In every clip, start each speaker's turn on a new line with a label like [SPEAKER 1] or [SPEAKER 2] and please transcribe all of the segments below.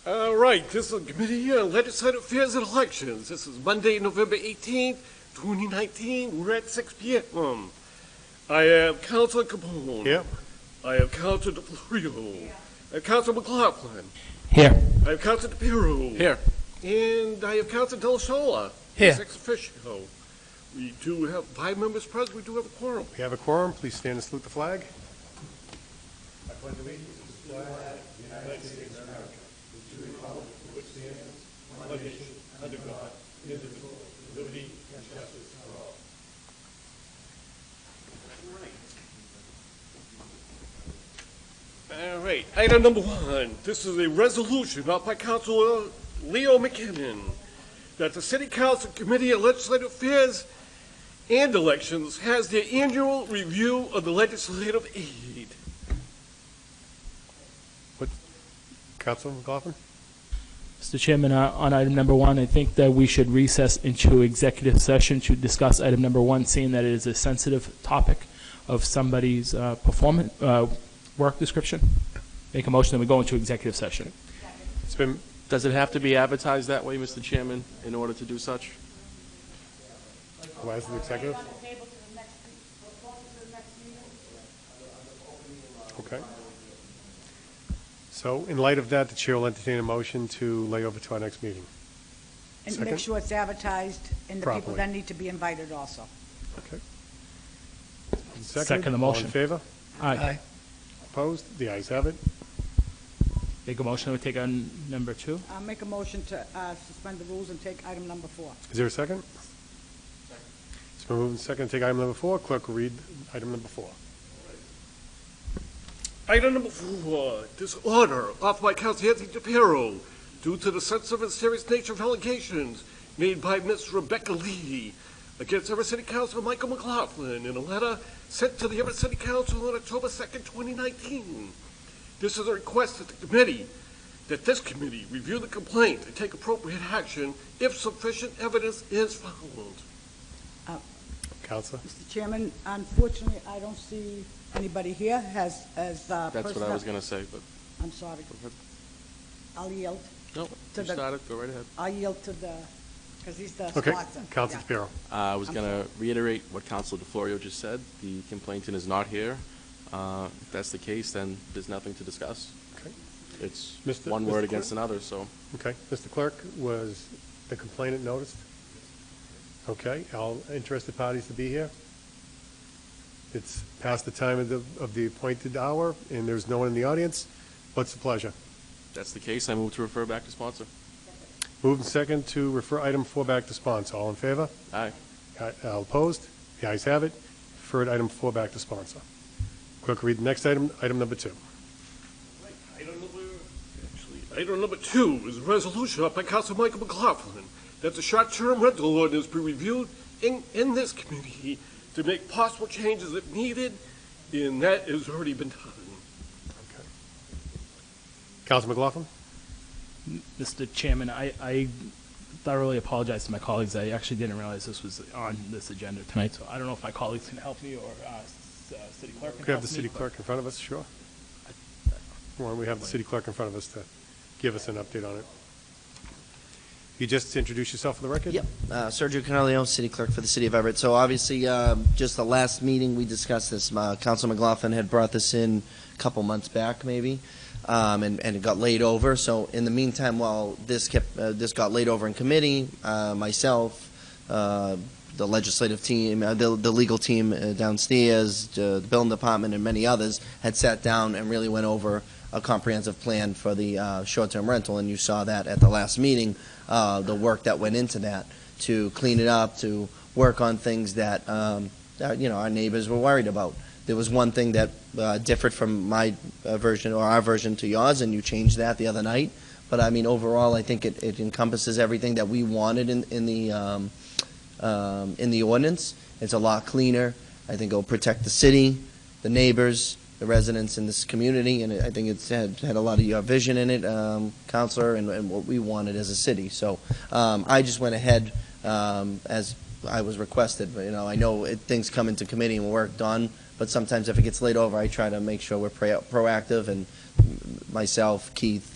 [SPEAKER 1] All right, this is the Committee on Legislative Affairs and Elections. This is Monday, November 18th, 2019. We're at 6 p.m. I have Councilor Capone.
[SPEAKER 2] Here.
[SPEAKER 1] I have Councilor DeFlorio. I have Councilor McLaughlin.
[SPEAKER 3] Here.
[SPEAKER 1] I have Councilor DePiero.
[SPEAKER 3] Here.
[SPEAKER 1] And I have Councilor Del Sola.
[SPEAKER 3] Here.
[SPEAKER 1] Ex officio. We do have 5 members present. We do have a quorum.
[SPEAKER 2] We have a quorum. Please stand and salute the flag. I pledge allegiance to the flag of the United States of America, to the republic for which stands one nation, under God, indivisible, with liberty and justice for all.
[SPEAKER 1] All right, item number 1. This is a resolution offered by Councilor Leo McKinnon that the City Council Committee on Legislative Affairs and Elections has their annual review of the legislative aid.
[SPEAKER 2] Councilor McLaughlin?
[SPEAKER 3] Mr. Chairman, on item number 1, I think that we should recess into executive session to discuss item number 1, seeing that it is a sensitive topic of somebody's performance, work description. Make a motion that we go into executive session.
[SPEAKER 2] It's been,
[SPEAKER 4] Does it have to be advertised that way, Mr. Chairman, in order to do such?
[SPEAKER 2] why is it executive? Okay. So in light of that, the chair will entertain a motion to lay over to our next meeting.
[SPEAKER 5] And
[SPEAKER 2] Second?
[SPEAKER 5] make sure it's advertised, and the people
[SPEAKER 2] Properly.
[SPEAKER 5] then need to be invited also.
[SPEAKER 2] Okay.
[SPEAKER 3] Second the
[SPEAKER 2] All
[SPEAKER 3] motion.
[SPEAKER 2] in favor?
[SPEAKER 3] Aye.
[SPEAKER 2] Opposed? The ayes have it.
[SPEAKER 3] Make a motion that we take on number 2.
[SPEAKER 5] I'll make a motion to suspend the rules and take item number 4.
[SPEAKER 2] Is there a second? It's been moved and second to take item number 4. Clerk will read item number 4.
[SPEAKER 1] Item number 4, this order offered by Councilor Anthony DePiero due to the sensitive and serious nature of allegations made by Ms. Rebecca Lee against Everett City Councilor Michael McLaughlin in a letter sent to the Everett City Council on October 2nd, 2019. This is a request that this committee review the complaint and take appropriate action if sufficient evidence is found.
[SPEAKER 2] Counselor?
[SPEAKER 5] Mr. Chairman, unfortunately, I don't see anybody here as
[SPEAKER 4] That's what I was going to say, but
[SPEAKER 5] I'm sorry.
[SPEAKER 4] go ahead.
[SPEAKER 5] I'll yield.
[SPEAKER 4] No,
[SPEAKER 5] To
[SPEAKER 4] you
[SPEAKER 5] the-
[SPEAKER 4] started. Go right ahead.
[SPEAKER 5] I'll yield to the, because he's the
[SPEAKER 2] Okay.
[SPEAKER 5] sponsor.
[SPEAKER 2] Counselor
[SPEAKER 5] Yeah.
[SPEAKER 2] DePiero.
[SPEAKER 4] I was
[SPEAKER 5] I'm
[SPEAKER 4] going to reiterate what Councilor DeFlorio just said. The complainant is not here. If that's the case, then there's nothing to discuss.
[SPEAKER 2] Okay.
[SPEAKER 4] It's
[SPEAKER 2] Mr.
[SPEAKER 4] one
[SPEAKER 2] Mr.
[SPEAKER 4] word
[SPEAKER 2] Clerk?
[SPEAKER 4] against another, so.
[SPEAKER 2] Okay. Mr. Clerk, was the complainant noticed? Okay. All interested parties to be here? It's past the time of the appointed hour, and there's no one in the audience. What's the pleasure?
[SPEAKER 4] If that's the case, I move to refer back to sponsor.
[SPEAKER 2] Moved and second to refer item 4 back to sponsor. All in favor?
[SPEAKER 4] Aye.
[SPEAKER 2] All opposed? The ayes have it. Referred item 4 back to sponsor. Clerk, read the next item, item number 2.
[SPEAKER 1] Item number 2 is a resolution offered by Councilor Michael McLaughlin that the short-term rental ordinance be reviewed in this committee to make possible changes if needed, and that has already been done.
[SPEAKER 2] Okay. Councilor McLaughlin?
[SPEAKER 3] Mr. Chairman, I thoroughly apologize to my colleagues. I actually didn't realize this was on this agenda tonight, so I don't know if my colleagues can help me or city clerk can
[SPEAKER 2] We
[SPEAKER 3] help
[SPEAKER 2] have the
[SPEAKER 3] me,
[SPEAKER 2] city
[SPEAKER 3] but-
[SPEAKER 2] clerk in front of us, sure. Why don't we have the city clerk in front of us to give us an update on it? You just introduce yourself for the record?
[SPEAKER 6] Yep. Sergio Canelio, City Clerk for the City of Everett. So obviously, just the last meeting we discussed this. Council McLaughlin had brought this in a couple months back, maybe, and it got laid over. So in the meantime, while this got laid over in committee, myself, the legislative team, the legal team downstairs, the building department, and many others had sat down and really went over a comprehensive plan for the short-term rental, and you saw that at the last meeting, the work that went into that to clean it up, to work on things that our neighbors were worried about. There was one thing that differed from my version or our version to yours, and you changed that the other night. But I mean, overall, I think it encompasses everything that we wanted in the ordinance. It's a lot cleaner. I think it'll protect the city, the neighbors, the residents in this community, and I think it's had a lot of your vision in it, Counselor, and what we wanted as a city. So I just went ahead as I was requested. But, I know things come into committee and work done, but sometimes if it gets laid over, I try to make sure we're proactive, and myself, Keith,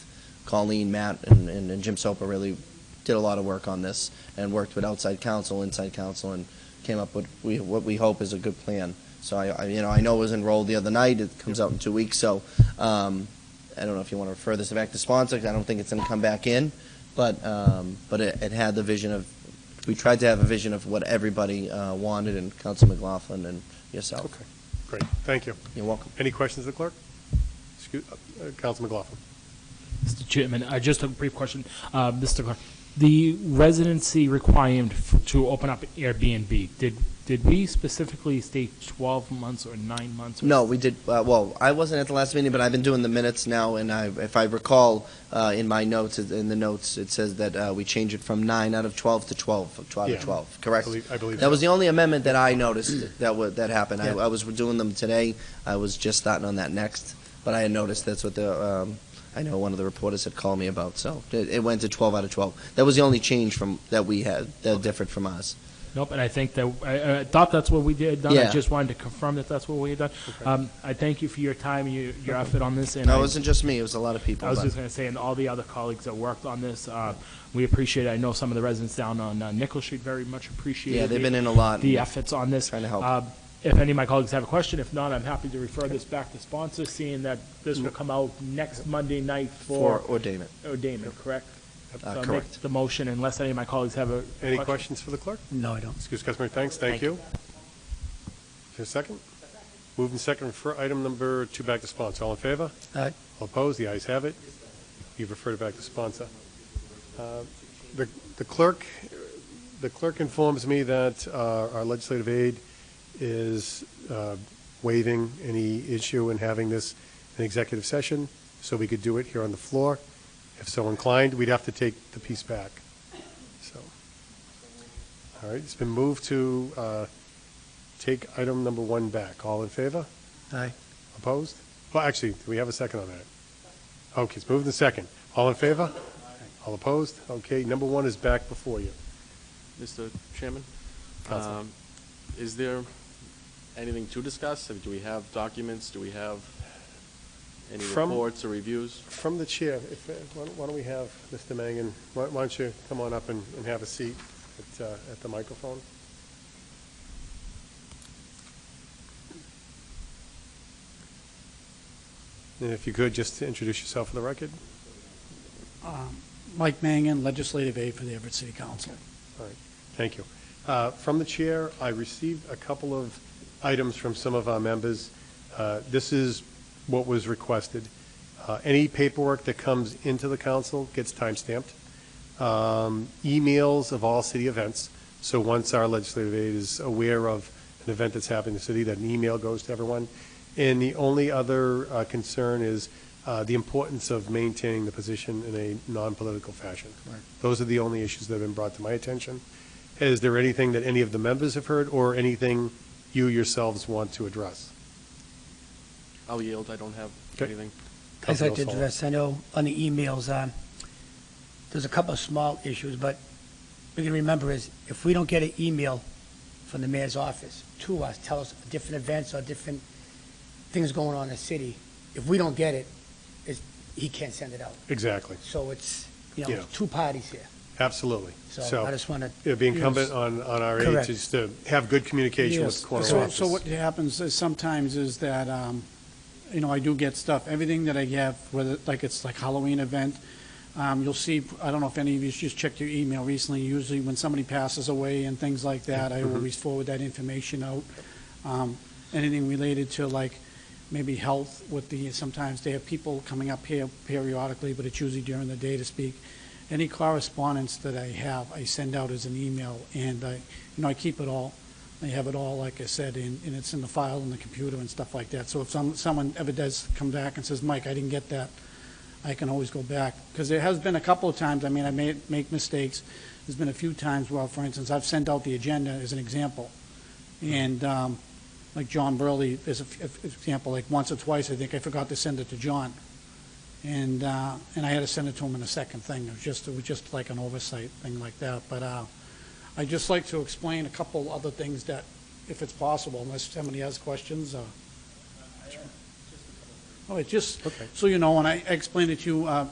[SPEAKER 6] Colleen, Matt, and Jim Sopa really did a lot of work on this and worked with outside counsel, inside counsel, and came up with what we hope is a good plan. So I know it was enrolled the other night. It comes out in 2 weeks. So I don't know if you want to refer this back to sponsor. 'Cause I don't think it's going to come back in, but it had the vision of. We tried to have a vision of what everybody wanted, and Council McLaughlin and yourself.
[SPEAKER 2] Okay, great, thank you.
[SPEAKER 6] You're welcome.
[SPEAKER 2] Any questions of the clerk? Council McLaughlin.
[SPEAKER 3] Mr. Chairman, just a brief question. Mr. Clark, the residency requirement to open up Airbnb, did we specifically state 12 months or 9 months? Or
[SPEAKER 6] No, we did. Well, I wasn't at the last meeting, but I've been doing the minutes now, and if I recall, in my notes, it says that we changed it from 9 out of 12 to 12 out
[SPEAKER 2] Yeah.
[SPEAKER 6] of 12. Correct.
[SPEAKER 2] I believe
[SPEAKER 6] That was
[SPEAKER 2] so.
[SPEAKER 6] the only amendment that I noticed that happened.
[SPEAKER 2] Yeah.
[SPEAKER 6] I was doing them today. I was just starting on that next, but I had noticed that's what I know one of the reporters had called me about. So it went to 12 out of 12. That was the only change that we had that differed from ours.
[SPEAKER 3] Nope, and I think that, I thought that's what we did done.
[SPEAKER 6] Yeah.
[SPEAKER 3] I just wanted to confirm that that's what we had done. I thank you for your time, your effort on this. And
[SPEAKER 6] No, it wasn't just me. It was a lot of people.
[SPEAKER 3] I was
[SPEAKER 6] but-
[SPEAKER 3] just going to say, and all the other colleagues that worked on this, we appreciate it. I know some of the residents down on Nickel Street very much appreciate
[SPEAKER 6] Yeah, they've been in a lot.
[SPEAKER 3] the efforts on this.
[SPEAKER 6] Trying to help.
[SPEAKER 3] If any of my colleagues have a question, if not, I'm happy to refer this back to sponsor, seeing that this will come out next Monday night
[SPEAKER 6] for
[SPEAKER 3] for
[SPEAKER 6] ordainment.
[SPEAKER 3] ordainment, correct? So I'll make
[SPEAKER 6] Correct.
[SPEAKER 3] the motion unless any of my colleagues have a
[SPEAKER 2] Any
[SPEAKER 3] question.
[SPEAKER 2] questions for the clerk?
[SPEAKER 5] No, I don't.
[SPEAKER 2] Excuse customary thanks, thank you. Is there a second? Moved and second for item number 2 back to sponsor. All in favor?
[SPEAKER 5] Aye.
[SPEAKER 2] All opposed? The ayes have it. You've referred it back to sponsor. The clerk informs me that our legislative aide is waiving any issue in having this an executive session, so we could do it here on the floor. If so inclined, we'd have to take the piece back. So, all right, it's been moved to take item number 1 back. All in favor?
[SPEAKER 5] Aye.
[SPEAKER 2] Opposed? Well, actually, do we have a second on that? Okay, it's moved in second. All in favor? All opposed? Okay, number 1 is back before you.
[SPEAKER 4] Mr. Chairman,
[SPEAKER 2] Counsel.
[SPEAKER 4] is there anything to discuss? Do we have documents? Do we have any
[SPEAKER 2] From-
[SPEAKER 4] reports or reviews?
[SPEAKER 2] From the chair, why don't we have Mr. Mangan, why don't you come on up and have a seat at the microphone? And if you could, just to introduce yourself for the record.
[SPEAKER 7] Mike Mangan, Legislative Aide for the Everett City Council.
[SPEAKER 2] All right, thank you. From the chair, I received a couple of items from some of our members. This is what was requested. Any paperwork that comes into the council gets timestamped. Emails of all city events. So once our legislative aide is aware of an event that's happening in the city, that an email goes to everyone. And the only other concern is the importance of maintaining the position in a non-political fashion.
[SPEAKER 7] Right.
[SPEAKER 2] Those are the only issues that have been brought to my attention. Is there anything that any of the members have heard or anything you yourselves want to address?
[SPEAKER 4] I'll yield. I don't have
[SPEAKER 2] Okay.
[SPEAKER 4] anything.
[SPEAKER 5] I'd like to
[SPEAKER 2] Councilor
[SPEAKER 5] address, I know on the emails, there's a couple of small issues, but we can remember is if we don't get an email from the mayor's office to us, tell us different events or different things going on in the city, if we don't get it, he can't send it out.
[SPEAKER 2] Exactly,
[SPEAKER 5] So it's,
[SPEAKER 2] Yeah.
[SPEAKER 5] it's two parties here.
[SPEAKER 2] absolutely.
[SPEAKER 5] So I just want to.
[SPEAKER 2] It'd be incumbent on our aides
[SPEAKER 5] Correct.
[SPEAKER 2] just to have good communication with
[SPEAKER 5] Yes.
[SPEAKER 2] the corner
[SPEAKER 7] So,
[SPEAKER 2] office.
[SPEAKER 7] so what happens is sometimes is that, I do get stuff, everything that I have, whether, like it's like Halloween event, you'll see, I don't know if any of you just checked your email recently, usually when somebody passes away and things like that, I always forward that information out. Anything related to like maybe health sometimes they have people coming up here periodically, but it's usually during the day to speak. Any correspondence that I have, I send out as an email, and I keep it all. I have it all, like I said, and it's in the file in the computer and stuff like that. So if someone ever does come back and says, Mike, I didn't get that, I can always go back. Because there has been a couple of times, I make mistakes. There's been a few times where, for instance, I've sent out the agenda as an example. And like John Burley, as an example, like once or twice, I think I forgot to send it to John. And I had to send it to him in a second thing. It was just like an oversight thing like that. But I'd just like to explain a couple other things that, if it's possible, unless somebody has questions. Oh, it just,
[SPEAKER 2] Okay.
[SPEAKER 7] so you know, when I explained it to you,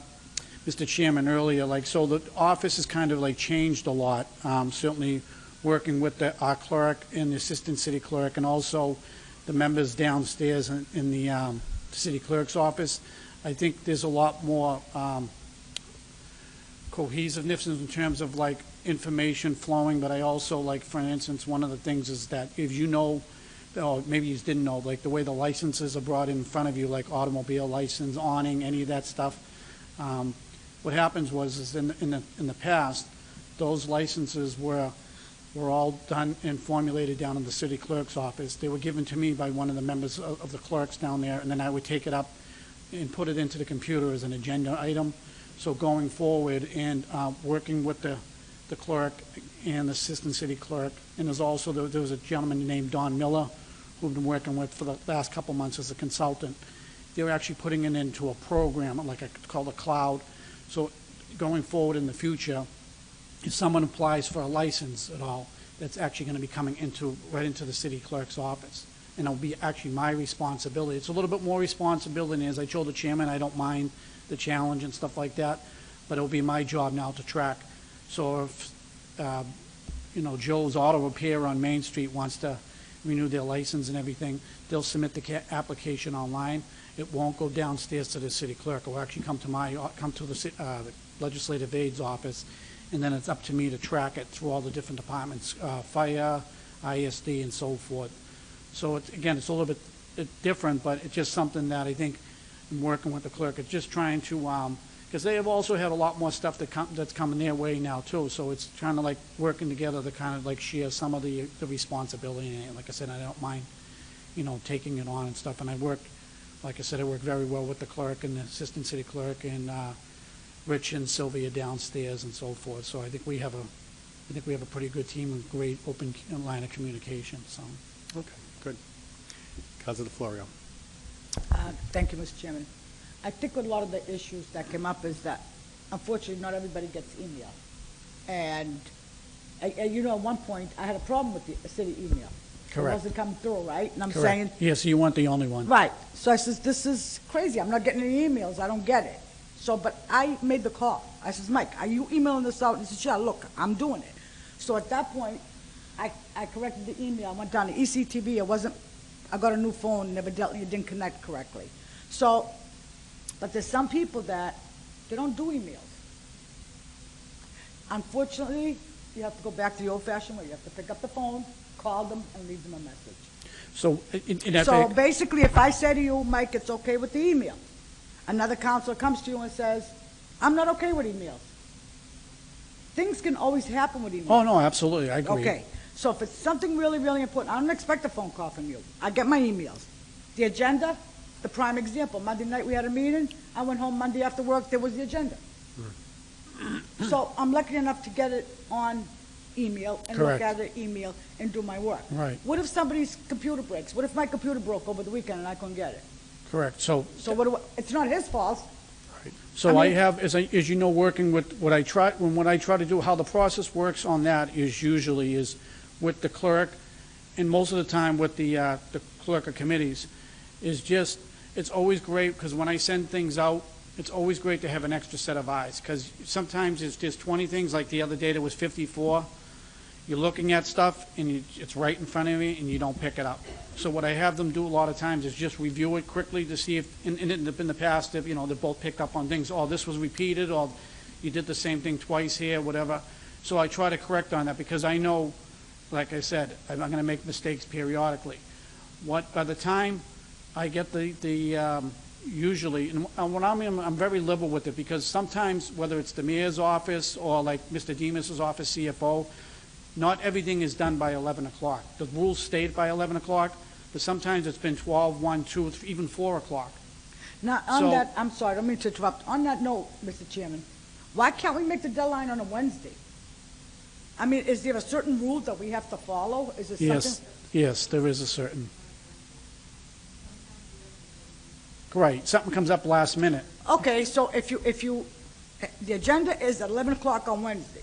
[SPEAKER 7] Mr. Chairman earlier, like, so the office has kind of like changed a lot. Certainly working with our clerk and the assistant city clerk, and also the members downstairs in the city clerk's office. I think there's a lot more cohesiveness in terms of like information flowing, but I also, like, for instance, one of the things is that if you know, or maybe you didn't know, like the way the licenses are brought in front of you, like automobile license, awning, any of that stuff. What happens is in the past, those licenses were all done and formulated down in the city clerk's office. They were given to me by one of the members of the clerks down there, and then I would take it up and put it into the computer as an agenda item. So going forward and working with the clerk and the assistant city clerk, and there was a gentleman named Don Miller who've been working with for the last couple months as a consultant. They were actually putting it into a program called a cloud. So going forward in the future, if someone applies for a license at all, that's actually going to be coming right into the city clerk's office. And it'll be actually my responsibility. It's a little bit more responsibility. As I told the chairman, I don't mind the challenge and stuff like that, but it'll be my job now to track. So if, Joe's Auto Repair on Main Street wants to renew their license and everything, they'll submit the application online. It won't go downstairs to the city clerk. It will actually come to the legislative aid's office, and then it's up to me to track it through all the different departments, fire, ISD, and so forth. So it's a little bit different, but it's just something that I think in working with the clerk, it's just trying to, because they have also had a lot more stuff that's coming their way now too. So it's trying to like working together to kind of like share some of the responsibility. And like I said, I don't mind, taking it on and stuff. And I work very well with the clerk and the assistant city clerk and Rich and Sylvia downstairs and so forth. So I think we have a pretty good team and great open line of communication. So.
[SPEAKER 2] Okay, good. Councilor DeFlorio.
[SPEAKER 8] Thank you, Mr. Chairman. I think a lot of the issues that came up is that, unfortunately, not everybody gets email. And, at one point, I had a problem with the city email.
[SPEAKER 7] Correct.
[SPEAKER 8] It wasn't coming through, right? And I'm
[SPEAKER 7] Correct.
[SPEAKER 8] saying...
[SPEAKER 7] Yes, you weren't the only one.
[SPEAKER 8] Right. So I says, this is crazy. I'm not getting any emails. I don't get it. So, but I made the call. I says, Mike, are you emailing this out? And he says, yeah, look, I'm doing it. So at that point, I corrected the email. I went down to ECTV. I got a new phone, and evidently it didn't connect correctly. So, but there's some people that, they don't do emails. Unfortunately, you have to go back to the old-fashioned way. You have to pick up the phone, call them, and leave them a message.
[SPEAKER 7] So,
[SPEAKER 8] So basically, if I say to you, Mike, it's okay with the email, another counselor comes to you and says, I'm not okay with emails. Things can always happen with emails.
[SPEAKER 7] Oh, no, absolutely, I agree.
[SPEAKER 8] Okay, so if it's something really, really important, I don't expect a phone call from you. I get my emails. The agenda, the prime example, Monday night we had a meeting, I went home Monday after work, there was the agenda. So I'm lucky enough to get it on email and look
[SPEAKER 7] Correct.
[SPEAKER 8] at the email and do my work.
[SPEAKER 7] Right.
[SPEAKER 8] What if somebody's computer breaks? What if my computer broke over the weekend and I couldn't get it?
[SPEAKER 7] Correct, so,
[SPEAKER 8] So it's not his fault.
[SPEAKER 7] so
[SPEAKER 8] I
[SPEAKER 7] I
[SPEAKER 8] mean-
[SPEAKER 7] have, as you know, working with, what I try to do, how the process works on that is usually is with the clerk, and most of the time with the clerk of committees, is just, it's always great, because when I send things out, it's always great to have an extra set of eyes, because sometimes it's just 20 things, like the other day there was 54. You're looking at stuff, and it's right in front of you, and you don't pick it up. So what I have them do a lot of times is just review it quickly to see if, in the past, if, they both picked up on things, oh, this was repeated, or you did the same thing twice here, whatever. So I try to correct on that, because I know, like I said, I'm going to make mistakes periodically. By the time I get usually, and when I'm very liberal with it, because sometimes, whether it's the mayor's office or like Mr. Demas's office, CFO, not everything is done by 11 o'clock. The rules state by 11 o'clock, but sometimes it's been 12, 1, 2, even 4 o'clock.
[SPEAKER 8] Now, I'm sorry, I don't mean to interrupt. On that note, Mr. Chairman, why can't we make the deadline on a Wednesday? I mean, is there a certain rule that we have to follow? Is it something?
[SPEAKER 7] Yes, there is a certain. Right, something comes up last minute.
[SPEAKER 8] Okay, so if the agenda is at 11 o'clock on Wednesday,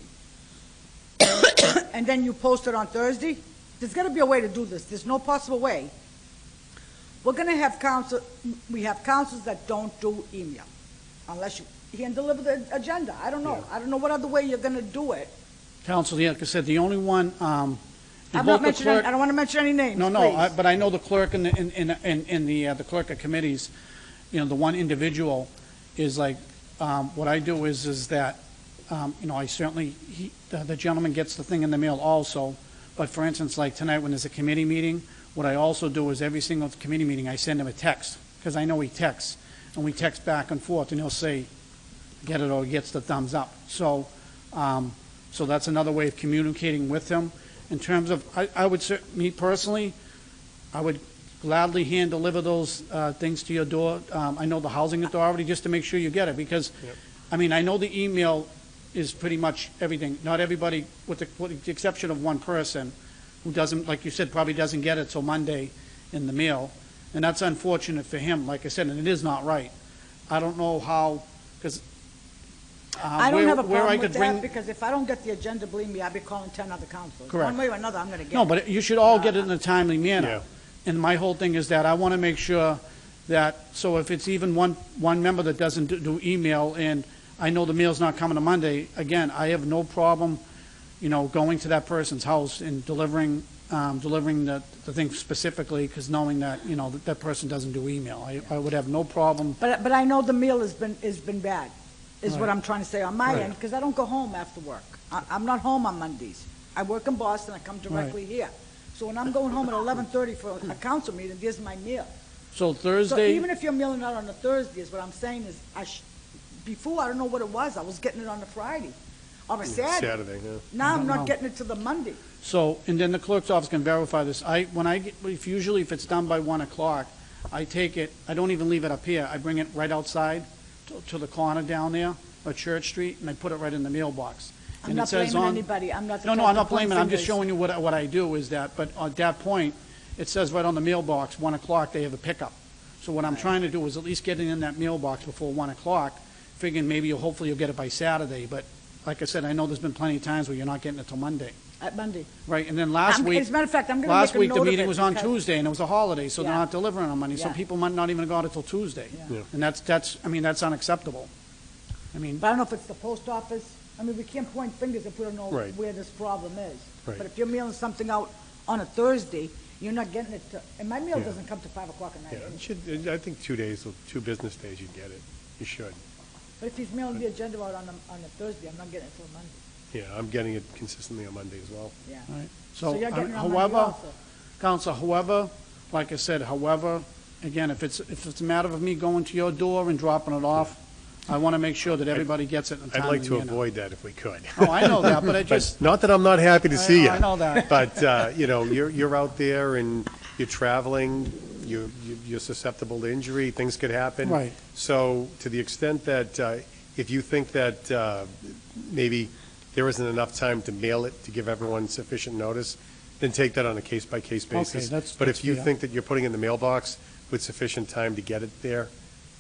[SPEAKER 8] and then you post it on Thursday, there's got to be a way to do this. There's no possible way. We're going to have we have councils that don't do email. unless you hand deliver the agenda. I don't know.
[SPEAKER 2] Yeah.
[SPEAKER 8] I don't know what other way you're gonna do it.
[SPEAKER 7] Counsel, yeah, like I said, the only one, in
[SPEAKER 8] I'm
[SPEAKER 7] both
[SPEAKER 8] not
[SPEAKER 7] the
[SPEAKER 8] mentioning,
[SPEAKER 7] clerk.
[SPEAKER 8] I don't wanna mention any names,
[SPEAKER 7] No,
[SPEAKER 8] please.
[SPEAKER 7] but I know the clerk and the clerk of committees, you know, the one individual is like, what I do is that, you know, I certainly, the gentleman gets the thing in the mail also, but for instance, like tonight when there's a committee meeting, what I also do is every single committee meeting, I send him a text, because I know he texts, and we text back and forth, and he'll say, get it, or he gets the thumbs up. So, so that's another way of communicating with him. In terms of, I would, me personally, I would gladly hand deliver those things to your door. I know the housing authority, just to make sure you get it, because,
[SPEAKER 2] Yep.
[SPEAKER 7] I mean, I know the email is pretty much everything. Not everybody, with the exception of one person, who doesn't, like you said, probably doesn't get it till Monday in the mail. And that's unfortunate for him, like I said, and it is not right. I don't know how, because
[SPEAKER 8] I don't have a
[SPEAKER 7] where I
[SPEAKER 8] problem with
[SPEAKER 7] could bring.
[SPEAKER 8] that, because if I don't get the agenda, believe me, I'll be calling 10 other councilors.
[SPEAKER 7] Correct.
[SPEAKER 8] One way or another, I'm gonna get it.
[SPEAKER 7] No, but you should all get it in a timely manner.
[SPEAKER 2] Yeah.
[SPEAKER 7] And my whole thing is that I want to make sure that, so if it's even one member that doesn't do email, and I know the mail's not coming to Monday, again, I have no problem, you know, going to that person's house and delivering the thing specifically, because knowing that, you know, that person doesn't do email. I would have no problem.
[SPEAKER 8] But I know the meal has been bad, is what
[SPEAKER 7] Right.
[SPEAKER 8] I'm trying to say on my
[SPEAKER 2] Right.
[SPEAKER 8] end, because I don't go home after work. I'm not home on Mondays. I work in Boston, I come directly here. So when I'm going home at 11:30 for a council meeting, there's my meal.
[SPEAKER 7] So
[SPEAKER 8] So
[SPEAKER 7] Thursday,
[SPEAKER 8] even if you're mailing out on a Thursday, is what I'm saying is, before, I don't know what it was, I was getting it on a Friday, or a Saturday.
[SPEAKER 2] Saturday, yeah.
[SPEAKER 8] Now I'm
[SPEAKER 7] No.
[SPEAKER 8] not getting it till the Monday.
[SPEAKER 7] so, and then the clerk's office can verify this. Usually if it's done by 1 o'clock, I take it, I don't even leave it up here. I bring it right outside to the corner down there, or Church Street, and I put it right in the mailbox.
[SPEAKER 8] I'm
[SPEAKER 7] And it
[SPEAKER 8] not
[SPEAKER 7] says
[SPEAKER 8] blaming
[SPEAKER 7] on-
[SPEAKER 8] anybody, I'm not the
[SPEAKER 7] No,
[SPEAKER 8] type
[SPEAKER 7] no, I'm
[SPEAKER 8] to
[SPEAKER 7] not
[SPEAKER 8] point
[SPEAKER 7] blaming, I'm just
[SPEAKER 8] fingers.
[SPEAKER 7] showing you what I do is that, but at that point, it says right on the mailbox, 1 o'clock, they have a pickup. So what I'm trying to do is at least get it in that mailbox before 1 o'clock, figuring maybe hopefully you'll get it by Saturday, but like I said, I know there's been plenty of times where you're not getting it till Monday,
[SPEAKER 8] At Monday.
[SPEAKER 7] right? And then last
[SPEAKER 8] As a
[SPEAKER 7] week,
[SPEAKER 8] matter of fact, I'm gonna
[SPEAKER 7] last
[SPEAKER 8] make a
[SPEAKER 7] week,
[SPEAKER 8] note
[SPEAKER 7] the
[SPEAKER 8] of it
[SPEAKER 7] meeting was on
[SPEAKER 8] because-
[SPEAKER 7] Tuesday, and it was a holiday, so they're
[SPEAKER 8] Yeah.
[SPEAKER 7] not delivering on Monday, so
[SPEAKER 8] Yeah.
[SPEAKER 7] people might not even got it till Tuesday.
[SPEAKER 8] Yeah.
[SPEAKER 2] Yeah.
[SPEAKER 7] And I mean, that's unacceptable. I mean,
[SPEAKER 8] But I don't know if it's the post office. I mean, we can't point fingers if we don't know
[SPEAKER 2] Right.
[SPEAKER 8] where this problem is.
[SPEAKER 2] Right.
[SPEAKER 8] But if you're mailing something out on a Thursday, you're not getting it to, and my mail
[SPEAKER 2] Yeah.
[SPEAKER 8] doesn't come to 5 o'clock at
[SPEAKER 2] Yeah,
[SPEAKER 8] night.
[SPEAKER 2] it should, I think 2 days, or 2 business days, you'd get it. You should.
[SPEAKER 8] But if he's mailing the agenda out on a Thursday, I'm not getting it till Monday.
[SPEAKER 2] Yeah, I'm getting it consistently on Monday as well.
[SPEAKER 8] Yeah.
[SPEAKER 7] all right.
[SPEAKER 8] So
[SPEAKER 7] So,
[SPEAKER 8] you're getting it on Monday
[SPEAKER 7] however,
[SPEAKER 8] also.
[SPEAKER 7] Counsel, however, like I said, however, again, if it's a matter of me going to your door and dropping it off, I want to make sure that everybody gets it in a
[SPEAKER 2] I'd
[SPEAKER 7] timely
[SPEAKER 2] like to
[SPEAKER 7] manner.
[SPEAKER 2] avoid that if we could.
[SPEAKER 7] Oh, I know that, but I just,
[SPEAKER 2] Not that I'm not happy to see you.
[SPEAKER 7] I know that.
[SPEAKER 2] But, you know, you're out there and you're traveling, you're susceptible to injury, things could happen.
[SPEAKER 7] Right.
[SPEAKER 2] So to the extent that, if you think that maybe there isn't enough time to mail it to give everyone sufficient notice, then take that on a case-by-case basis. But
[SPEAKER 7] that's
[SPEAKER 2] if you
[SPEAKER 7] fair.
[SPEAKER 2] think that you're putting it in the mailbox with sufficient time to get it there,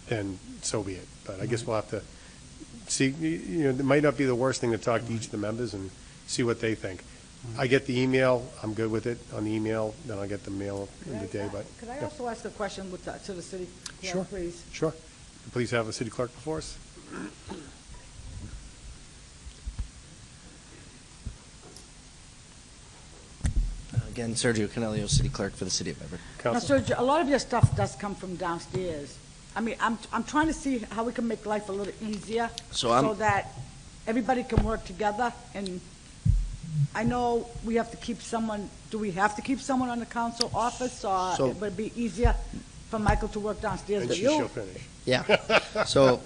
[SPEAKER 2] then so be it. But I guess we'll have to see, you know, it might not be the worst thing to talk to each of the members and see what they think. I get the email, I'm good with it on the email, then I'll get the mail in the day, but.
[SPEAKER 8] Could I
[SPEAKER 2] yeah.
[SPEAKER 8] also ask a question to the city
[SPEAKER 2] Sure.
[SPEAKER 8] clerk, please?
[SPEAKER 2] Sure. Please have the city clerk before us.
[SPEAKER 6] Again, Sergio Canelio, City Clerk for the City of Everett.
[SPEAKER 8] Now,
[SPEAKER 2] Counsel?
[SPEAKER 8] Sergio, a lot of your stuff does come from downstairs. I mean, I'm trying to see how we can make life a little easier
[SPEAKER 6] So
[SPEAKER 8] that everybody can work together. And I know we have to keep someone, do we have to keep someone on the council office, or
[SPEAKER 6] So-
[SPEAKER 8] it would be easier for Michael to work downstairs
[SPEAKER 2] And
[SPEAKER 8] with
[SPEAKER 2] she'll
[SPEAKER 8] you?
[SPEAKER 2] finish.
[SPEAKER 6] Yeah. So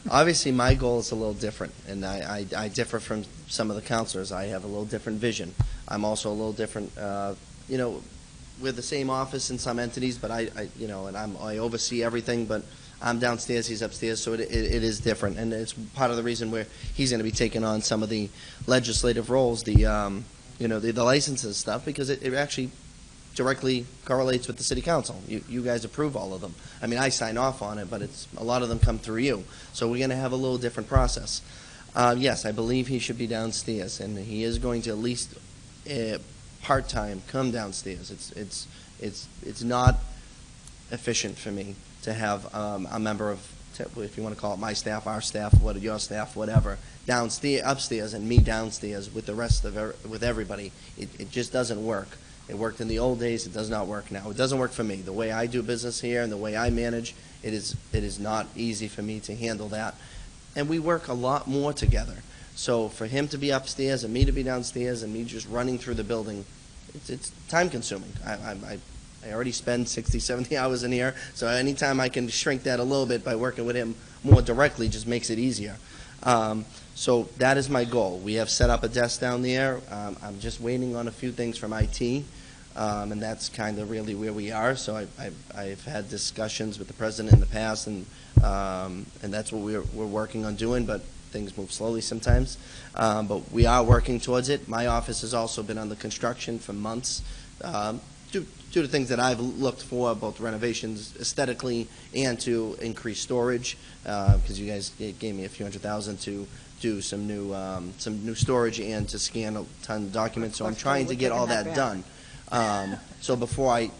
[SPEAKER 6] obviously my goal is a little different, and I differ from some of the counselors. I have a little different vision. I'm also a little different, you know, we're the same office in some entities, but I you know, and I oversee everything, but I'm downstairs, he's upstairs, so it is different. And it's part of the reason where he's going to be taking on some of the legislative roles, the, you know, the licenses stuff, because it actually directly correlates with the city council. You guys approve all of them. I mean, I sign off on it, but a lot of them come through you. So we're going to have a little different process. Yes, I believe he should be downstairs, and he is going to at least part-time come downstairs. It's not efficient for me to have a member of if you want to call it my staff, our staff, your staff, whatever, downstairs, upstairs, and me downstairs with the rest of, with everybody. It just doesn't work. It worked in the old days, it does not work now. It doesn't work for me. The way I do business here and the way I manage, it is not easy for me to handle that. And we work a lot more together. So for him to be upstairs and me to be downstairs and me just running through the building, it's time consuming. I already spend 60, 70 hours in here, so anytime I can shrink that a little bit by working with him more directly just makes it easier. So that is my goal. We have set up a desk down there. I'm just waiting on a few things from IT, and that's kind of really where we are. So I've had discussions with the president in the past, and that's what we're working on doing, but things move slowly sometimes. But we are working towards it. My office has also been under construction for months, due to things that I've looked for, both renovations aesthetically and to increase storage, because you guys gave me a few $100,000 to do some new storage and to scan a ton of documents. So I'm trying to get all that done. So before I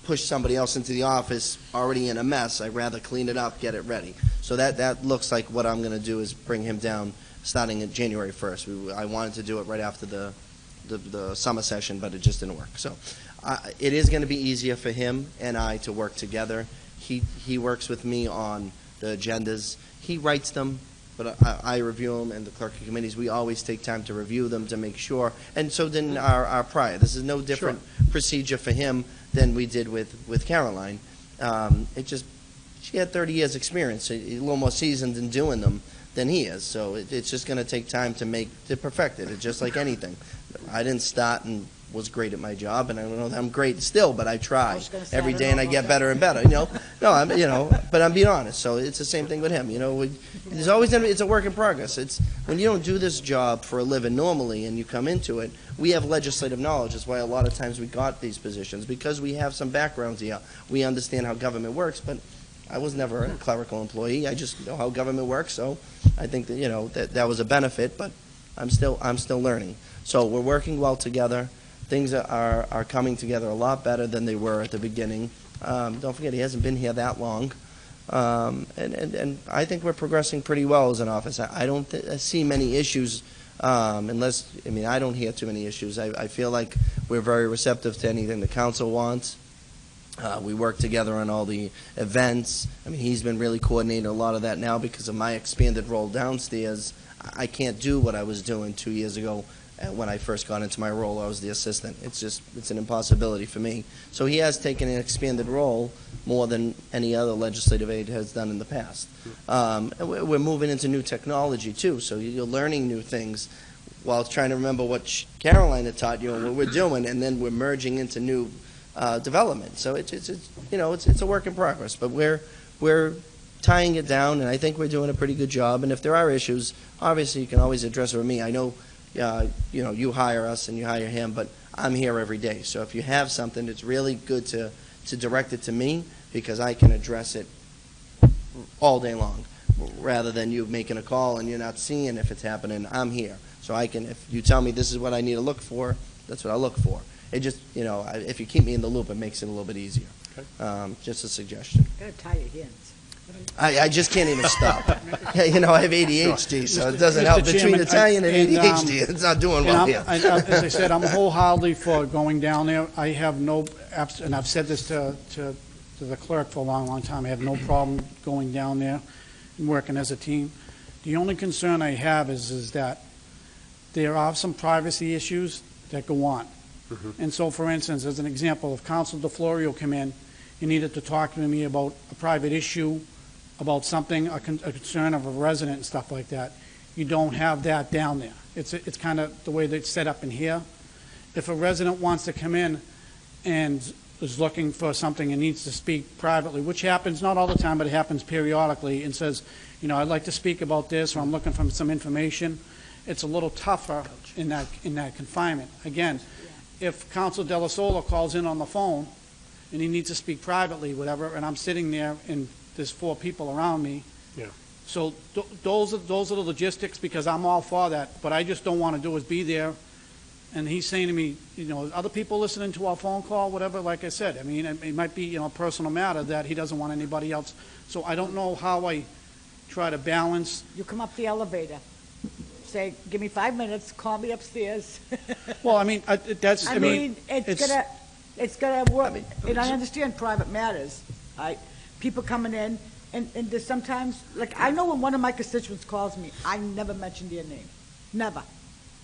[SPEAKER 6] push somebody else into the office already in a mess, I'd rather clean it up, get it ready. So that looks like what I'm going to do is bring him down starting at January 1st. I wanted to do it right after the summer session, but it just didn't work. So it is going to be easier for him and I to work together. He works with me on the agendas. He writes them, but I review them, and the clerk of committees, we always take time to review them to make sure. And so then our prior. This is no different procedure for him than we did with Caroline. She had 30 years experience, a little more seasoned in doing them than he is. So it's just going to take time to perfect it. It's just like anything. I didn't start and was great at my job, and I don't know that I'm great still, but I try every day, and I get better and better. No, but I'm being honest. So it's the same thing with him. There's always it's a work in progress. It's when you don't do this job for a living normally, and you come into it. We have legislative knowledge. That's why a lot of times we got these positions, because we have some backgrounds here. We understand how government works, but I was never a clerical employee. I just know how government works. So I think that that was a benefit, but I'm still learning. So we're working well together. Things are coming together a lot better than they were at the beginning. Don't forget, he hasn't been here that long. And I think we're progressing pretty well as an office. I don't see many issues, I don't hear too many issues. I feel like we're very receptive to anything the council wants. We work together on all the events. He's been really coordinating a lot of that now because of my expanded role downstairs. I can't do what I was doing 2 years ago. When I first got into my role, I was the assistant. It's an impossibility for me. So he has taken an expanded role more than any other legislative aide has done in the past. And we're moving into new technology too, so you're learning new things while trying to remember what Caroline had taught you and what we're doing, and then we're merging into new development. So it's a work in progress, but we're tying it down, and I think we're doing a pretty good job. And if there are issues, obviously you can always address it with me. I know. You hire us and you hire him, but I'm here every day. So if you have something, it's really good to direct it to me, because I can address it all day long, rather than you making a call and you're not seeing if it's happening. I'm here. So if you tell me this is what I need to look for, that's what I look for. It just, if you keep me in the loop, it makes it a little bit easier. Okay. Just a suggestion.
[SPEAKER 8] Gotta tie your hands.
[SPEAKER 6] I just can't even stop. I have ADHD, so it doesn't help. Between
[SPEAKER 7] Chairman,
[SPEAKER 6] Italian and ADHD, it's not doing well here.
[SPEAKER 7] As I said, I'm wholeheartedly for going down there. I have and I've said this to the clerk for a long, long time, I have no problem going down there and working as a team. The only concern I have is that there are some privacy issues that go on. Mm-hmm. And so, for instance, as an example, if Council DeFlorio came in and needed to talk to me about a private issue, about something, a concern of a resident and stuff like that, you don't have that down there. It's kind of the way that it's set up in here. If a resident wants to come in and is looking for something and needs to speak privately, which happens not all the time, but it happens periodically, and says, I'd like to speak about this, or I'm looking for some information, it's a little tougher in that confinement. Again, if Council Della Sola calls in on the phone and he needs to speak privately, whatever, and I'm sitting there and there's 4 people around me. Yeah. So those are the logistics, because I'm all for that. But I just don't want to do is be there, and he's saying to me, other people listening to our phone call, whatever. Like I said, it might be a personal matter that he doesn't want anybody else. So I don't know how I try to balance.
[SPEAKER 8] You come up the elevator, say, give me 5 minutes, call me upstairs.
[SPEAKER 7] Well, I mean, that's,
[SPEAKER 8] I mean, it's gonna work,
[SPEAKER 6] mean,
[SPEAKER 8] and I understand private matters. People coming in, and there's sometimes, like, I know when one of my constituents calls me, I never mention their name, never.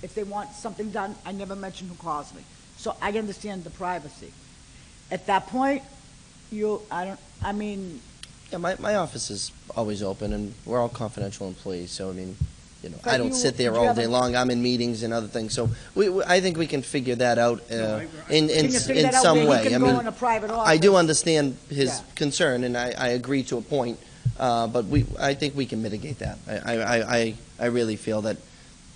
[SPEAKER 8] If they want something done, I never mention who calls me. So I understand the privacy. At that point, yeah,
[SPEAKER 6] my office is always open, and we're all confidential employees, so, I mean,
[SPEAKER 8] But
[SPEAKER 6] I don't sit there all day long, I'm in meetings and other things, so I think we can figure that out in
[SPEAKER 8] Can you figure that out
[SPEAKER 6] some
[SPEAKER 8] where
[SPEAKER 6] way.
[SPEAKER 8] he can
[SPEAKER 6] I
[SPEAKER 8] go
[SPEAKER 6] mean,
[SPEAKER 8] in a private office?
[SPEAKER 6] I do understand his
[SPEAKER 8] Yeah.
[SPEAKER 6] concern, and I agree to a point, but I think we can mitigate that. I really feel that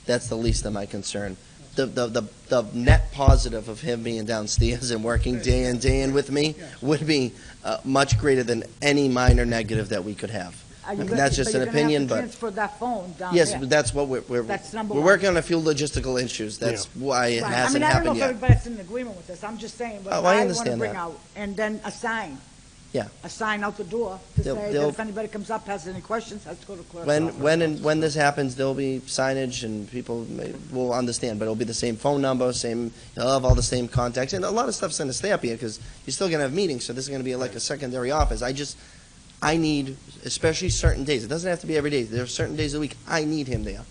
[SPEAKER 6] that's the least of my concern. The net positive of him being downstairs and working day in with me would be much greater than any minor negative that we could have. I mean, that's just an opinion,
[SPEAKER 8] But
[SPEAKER 6] but,
[SPEAKER 8] transfer that phone down
[SPEAKER 6] yes,
[SPEAKER 8] there.
[SPEAKER 6] but that's what we're
[SPEAKER 8] That's number
[SPEAKER 6] we're
[SPEAKER 8] one.
[SPEAKER 6] working on a few logistical issues. That's why it
[SPEAKER 8] Right.
[SPEAKER 6] hasn't
[SPEAKER 8] I
[SPEAKER 6] happened
[SPEAKER 8] don't know if
[SPEAKER 6] yet.
[SPEAKER 8] everybody's in agreement with this, I'm just saying, what
[SPEAKER 6] Oh, I
[SPEAKER 8] I want to
[SPEAKER 6] understand
[SPEAKER 8] bring
[SPEAKER 6] that.
[SPEAKER 8] out, and then a sign.
[SPEAKER 6] Yeah.
[SPEAKER 8] A sign out the door to
[SPEAKER 6] They'll-
[SPEAKER 8] say that
[SPEAKER 6] they'll-
[SPEAKER 8] if anybody comes up, has any questions, has to go to clerk's
[SPEAKER 6] When
[SPEAKER 8] office.
[SPEAKER 6] when this happens, there'll be signage, and people will understand, but it'll be the same phone number, you'll have all the same contacts, and a lot of stuff's going to stay up here, because you're still going to have meetings, so this is going to be like a secondary office. I need, especially certain days, it doesn't have to be every day, there are certain days of the week, I need him there.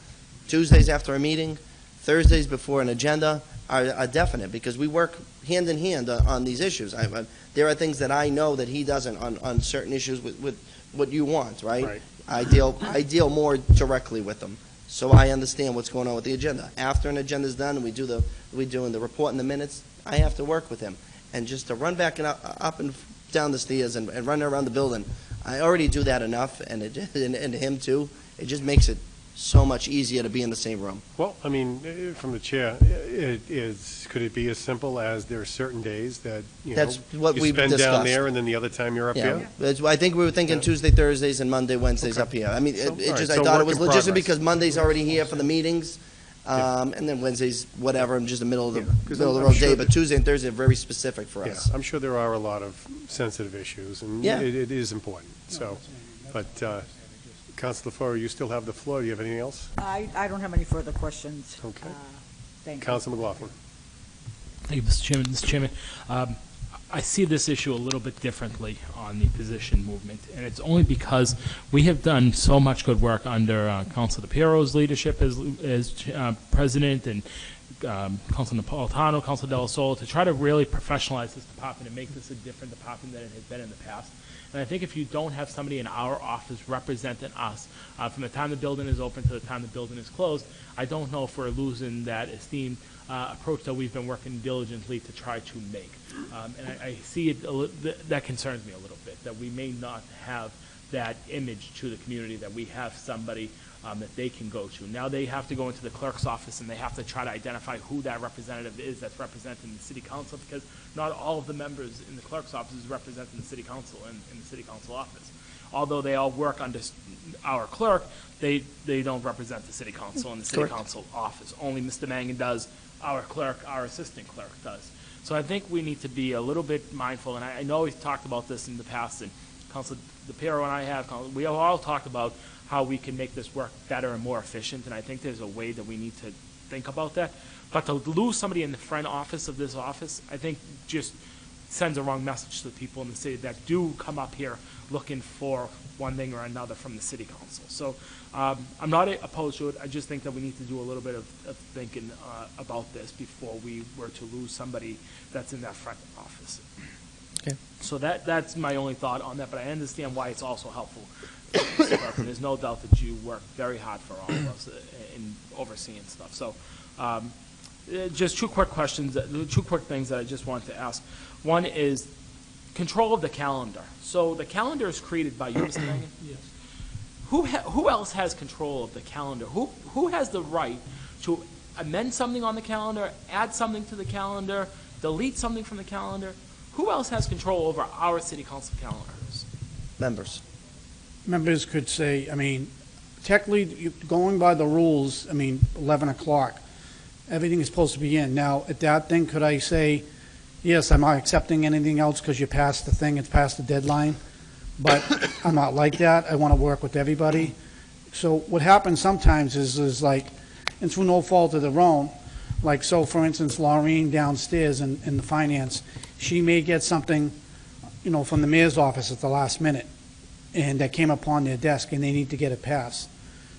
[SPEAKER 6] Tuesdays after a meeting, Thursdays before an agenda are definite, because we work hand in hand on these issues. There are things that I know that he doesn't on certain issues with what you want, right?
[SPEAKER 2] Right.
[SPEAKER 6] I deal more directly with them, so I understand what's going on with the agenda. After an agenda's done, and we do the report and the minutes, I have to work with him. And just to run back and up and down the stairs and run around the building, I already do that enough, and him too. It just makes it so much easier to be in the same room.
[SPEAKER 2] Well, I mean, from the chair, could it be as simple as there are certain days that,
[SPEAKER 6] That's what
[SPEAKER 2] you
[SPEAKER 6] we've
[SPEAKER 2] spend down
[SPEAKER 6] discussed.
[SPEAKER 2] there, and then the other time you're up
[SPEAKER 6] Yeah,
[SPEAKER 2] here?
[SPEAKER 6] I think we were thinking
[SPEAKER 2] Yeah.
[SPEAKER 6] Tuesday, Thursdays, and Monday, Wednesdays
[SPEAKER 2] Okay.
[SPEAKER 6] up here. I mean,
[SPEAKER 2] So,
[SPEAKER 6] it
[SPEAKER 2] all
[SPEAKER 6] just,
[SPEAKER 2] right,
[SPEAKER 6] I
[SPEAKER 2] so
[SPEAKER 6] thought it
[SPEAKER 2] work
[SPEAKER 6] was
[SPEAKER 2] in
[SPEAKER 6] logistic
[SPEAKER 2] progress.
[SPEAKER 6] because Monday's already here for the meetings,
[SPEAKER 2] Yeah.
[SPEAKER 6] and then Wednesdays, whatever, just the middle of the,
[SPEAKER 2] Yeah, 'cause
[SPEAKER 6] middle of the
[SPEAKER 2] I'm
[SPEAKER 6] road
[SPEAKER 2] sure
[SPEAKER 6] day,
[SPEAKER 2] that-
[SPEAKER 6] but Tuesday and Thursday are very specific for
[SPEAKER 2] Yeah,
[SPEAKER 6] us.
[SPEAKER 2] I'm sure there are a lot of sensitive issues, and
[SPEAKER 6] Yeah.
[SPEAKER 2] it is important, so. But, Councilor Farrow, you still have the floor. Do you have anything else?
[SPEAKER 8] I don't have any further questions.
[SPEAKER 2] Okay.
[SPEAKER 8] Thank you.
[SPEAKER 2] Councilor McLaughlin.
[SPEAKER 3] Thank you, Mr. Chairman. Mr. Chairman, I see this issue a little bit differently on the position movement, and it's only because we have done so much good work under Councilor DePiero's leadership as president, and Councilor Napolitano, Councilor Della Sola, to try to really professionalize this department and make this a different department than it has been in the past. And I think if you don't have somebody in our office representing us from the time the building is open to the time the building is closed, I don't know if we're losing that esteemed approach that we've been working diligently to try to make. And I see it, that concerns me a little bit, that we may not have that image to the community, that we have somebody that they can go to. Now they have to go into the clerk's office and they have to try to identify who that representative is that's representing the city council, because not all of the members in the clerk's office is representing the city council in the city council office. Although they all work under our clerk, they don't represent the city council in the city
[SPEAKER 6] Correct.
[SPEAKER 3] council office. Only Mr. Mangan does, our clerk, our assistant clerk does. So I think we need to be a little bit mindful, and I know we've talked about this in the past, and Councilor DePiero and I have, we have all talked about how we can make this work better and more efficient, and I think there's a way that we need to think about that. But to lose somebody in the front office of this office, I think just sends a wrong message to the people in the city that do come up here looking for one thing or another from the city council. So I'm not opposed to it. I just think that we need to do a little bit of thinking about this before we were to lose somebody that's in that front office.
[SPEAKER 6] Okay.
[SPEAKER 3] So that's my only thought on that, but I understand why it's also helpful. Mr. Clerk, and there's no doubt that you work very hard for all of us in overseeing stuff. So just two quick questions, two quick things that I just wanted to ask. One is control of the calendar. So the calendar is created by you, Mr. Mangan? Yes. Who else has control of the calendar? Who has the right to amend something on the calendar, add something to the calendar, delete something from the calendar? Who else has control over our city council calendars?
[SPEAKER 6] Members.
[SPEAKER 7] Members could say, I mean, technically, going by the rules, 11 o'clock, everything is supposed to be in. Now, at that thing, could I say, yes, I'm not accepting anything else because you passed the thing, it's past the deadline? But I'm not like that. I want to work with everybody. So what happens sometimes is like, and through no fault of their own, like, so for instance, Laureen downstairs in the finance, she may get something, you know, from the mayor's office at the last minute, and that came upon their desk, and they need to get it passed.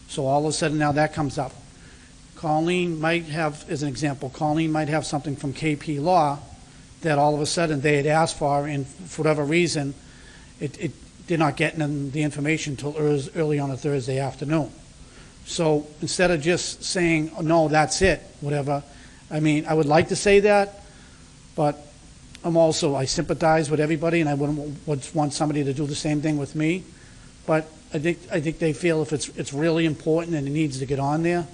[SPEAKER 7] So all of a sudden, now that comes up. Colleen might have, as an example, Colleen might have something from KP Law that all of a sudden they had asked for, and for whatever reason, they're not getting them the information until early on a Thursday afternoon. So instead of just saying, oh, no, that's it, whatever, I mean, I would like to say that, but I sympathize with everybody, and I wouldn't want somebody to do the same thing with me. But I think they feel if it's really important and it needs to get on there,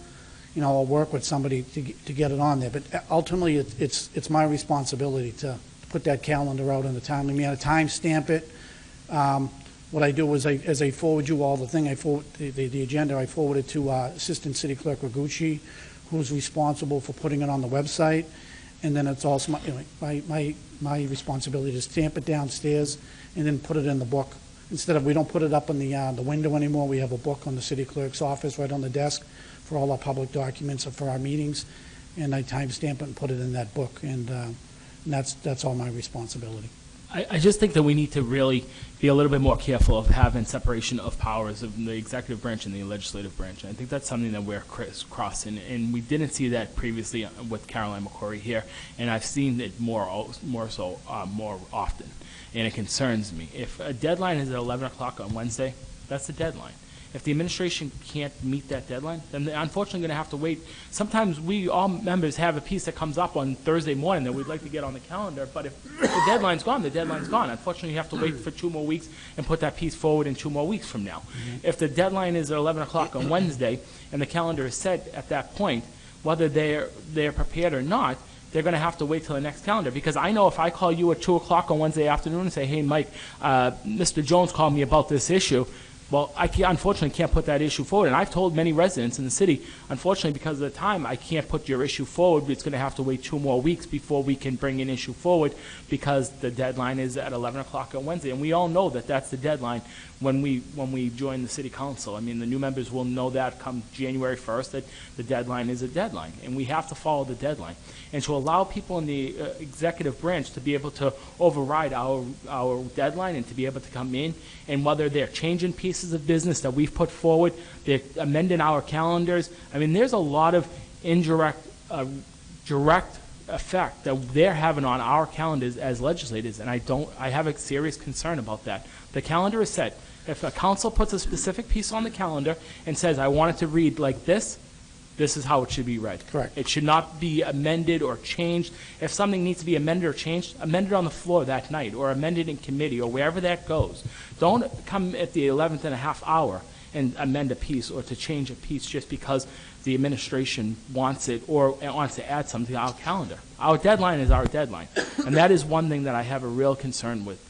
[SPEAKER 7] you know, I'll work with somebody to get it on there. But ultimately, it's my responsibility to put that calendar out in a timely manner, time stamp it. What I do is, as I forward you all the thing, I forward the agenda, I forward it to Assistant City Clerk Ragucci, who's responsible for putting it on the website. And then it's also my responsibility to stamp it downstairs and then put it in the book. Instead of, we don't put it up in the window anymore, we have a book on the city clerk's office right on the desk for all our public documents and for our meetings. And I time stamp it and put it in that book. And that's all my responsibility.
[SPEAKER 3] I just think that we need to really be a little bit more careful of having separation of powers of the executive branch and the legislative branch. And I think that's something that we're crossing, and we didn't see that previously with Caroline McCrory here, and I've seen it more often, and it concerns me. If a deadline is at 11 o'clock on Wednesday, that's the deadline. If the administration can't meet that deadline, then they're unfortunately going to have to wait. Sometimes we, all members, have a piece that comes up on Thursday morning that we'd like to get on the calendar, but if the deadline's gone, the deadline's gone. Unfortunately, you have to wait for 2 more weeks and put that piece forward in 2 more weeks from now. If the deadline is at 11 o'clock on Wednesday and the calendar is set at that point, whether they're prepared or not, they're going to have to wait till the next calendar. Because I know if I call you at 2 o'clock on Wednesday afternoon and say, hey, Mike, Mr. Jones called me about this issue, well, I unfortunately can't put that issue forward. And I've told many residents in the city, unfortunately, because of the time, I can't put your issue forward. It's going to have to wait 2 more weeks before we can bring an issue forward because the deadline is at 11 o'clock on Wednesday. And we all know that that's the deadline when we join the city council. I mean, the new members will know that come January 1st, that the deadline is a deadline. And we have to follow the deadline. And to allow people in the executive branch to be able to override our deadline and to be able to come in, and whether they're changing pieces of business that we've put forward, they're amending our calendars. I mean, there's a lot of indirect, direct effect that they're having on our calendars as legislators, and I have a serious concern about that. The calendar is set. If a council puts a specific piece on the calendar and says, I want it to read like this is how it should be read.
[SPEAKER 7] Correct.
[SPEAKER 3] It should not be amended or changed. If something needs to be amended or changed, amend it on the floor that night, or amend it in committee, or wherever that goes. Don't come at the 11th and a half hour and amend a piece or to change a piece just because the administration wants it or wants to add something to our calendar. Our deadline is our deadline. And that is one thing that I have a real concern with.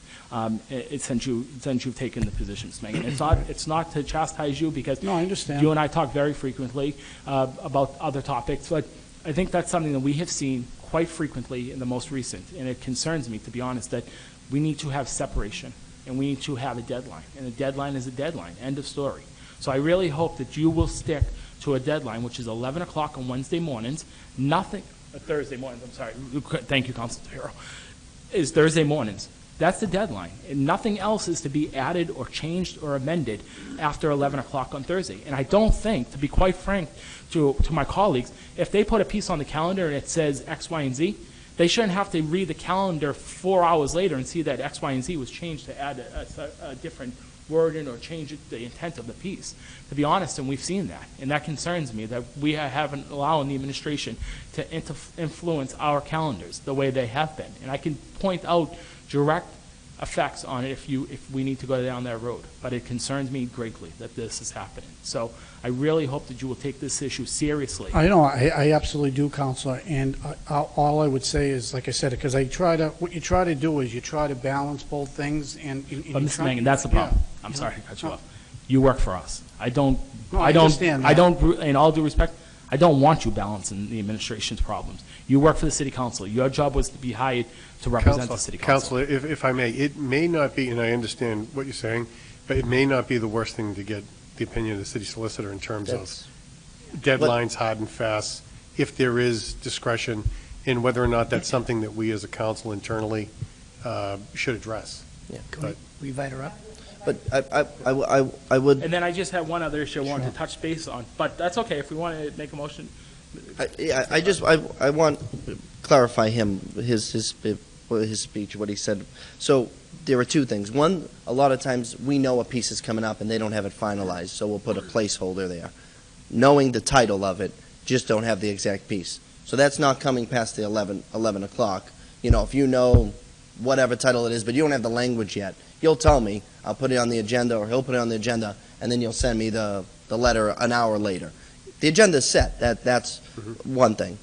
[SPEAKER 3] Since you've taken the positions, Megan. It's not to chastise you because
[SPEAKER 7] no, I understand.
[SPEAKER 3] You and I talk very frequently about other topics, but I think that's something that we have seen quite frequently in the most recent, and it concerns me, to be honest, that we need to have separation and we need to have a deadline, and a deadline is a deadline, end of story. So I really hope that you will stick to a deadline, which is 11 o'clock on Wednesday mornings, Thursday mornings, I'm sorry, thank you, Councilor Hero, is Thursday mornings. That's the deadline, and nothing else is to be added or changed or amended after 11 o'clock on Thursday. And I don't think, to be quite frank to my colleagues, if they put a piece on the calendar and it says X, Y, and Z, they shouldn't have to read the calendar 4 hours later and see that X, Y, and Z was changed to add a different word in or change the intent of the piece. To be honest, and we've seen that, and that concerns me, that we haven't allowed the administration to influence our calendars the way they have been. And I can point out direct effects on it if we need to go down that road. But it concerns me greatly that this is happening. So I really hope that you will take this issue seriously.
[SPEAKER 7] I know, I absolutely do, Counselor, and all I would say is, like I said, because what you try to do is you try to balance both things, and
[SPEAKER 3] but Mr. Mangan, that's the problem. Yeah. I'm sorry to cut you off. You work for us. I
[SPEAKER 7] understand that.
[SPEAKER 3] In all due respect, I don't want you balancing the administration's problems. You work for the city council. Your job was to be hired to represent the city council.
[SPEAKER 2] Counselor, if I may, it may not be, and I understand what you're saying, but it may not be the worst thing to get the opinion of the city solicitor in terms
[SPEAKER 6] That's-
[SPEAKER 2] of deadlines, hard and fast, if there is discretion, and whether or not that's something that we as a council internally should address.
[SPEAKER 6] Yeah.
[SPEAKER 2] But
[SPEAKER 5] We invite her up?
[SPEAKER 6] But I would,
[SPEAKER 3] And then I just have one other issue I wanted to touch base on, but that's okay, if we want to make a motion.
[SPEAKER 6] I want to clarify his speech, what he said. So there are two things. One, a lot of times we know a piece is coming up and they don't have it finalized, so we'll put a placeholder there. Knowing the title of it, just don't have the exact piece. So that's not coming past the 11 o'clock. You know, if you know whatever title it is, but you don't have the language yet, you'll tell me, I'll put it on the agenda, or he'll put it on the agenda, and then you'll send me the letter an hour later. The agenda's set. That's one thing.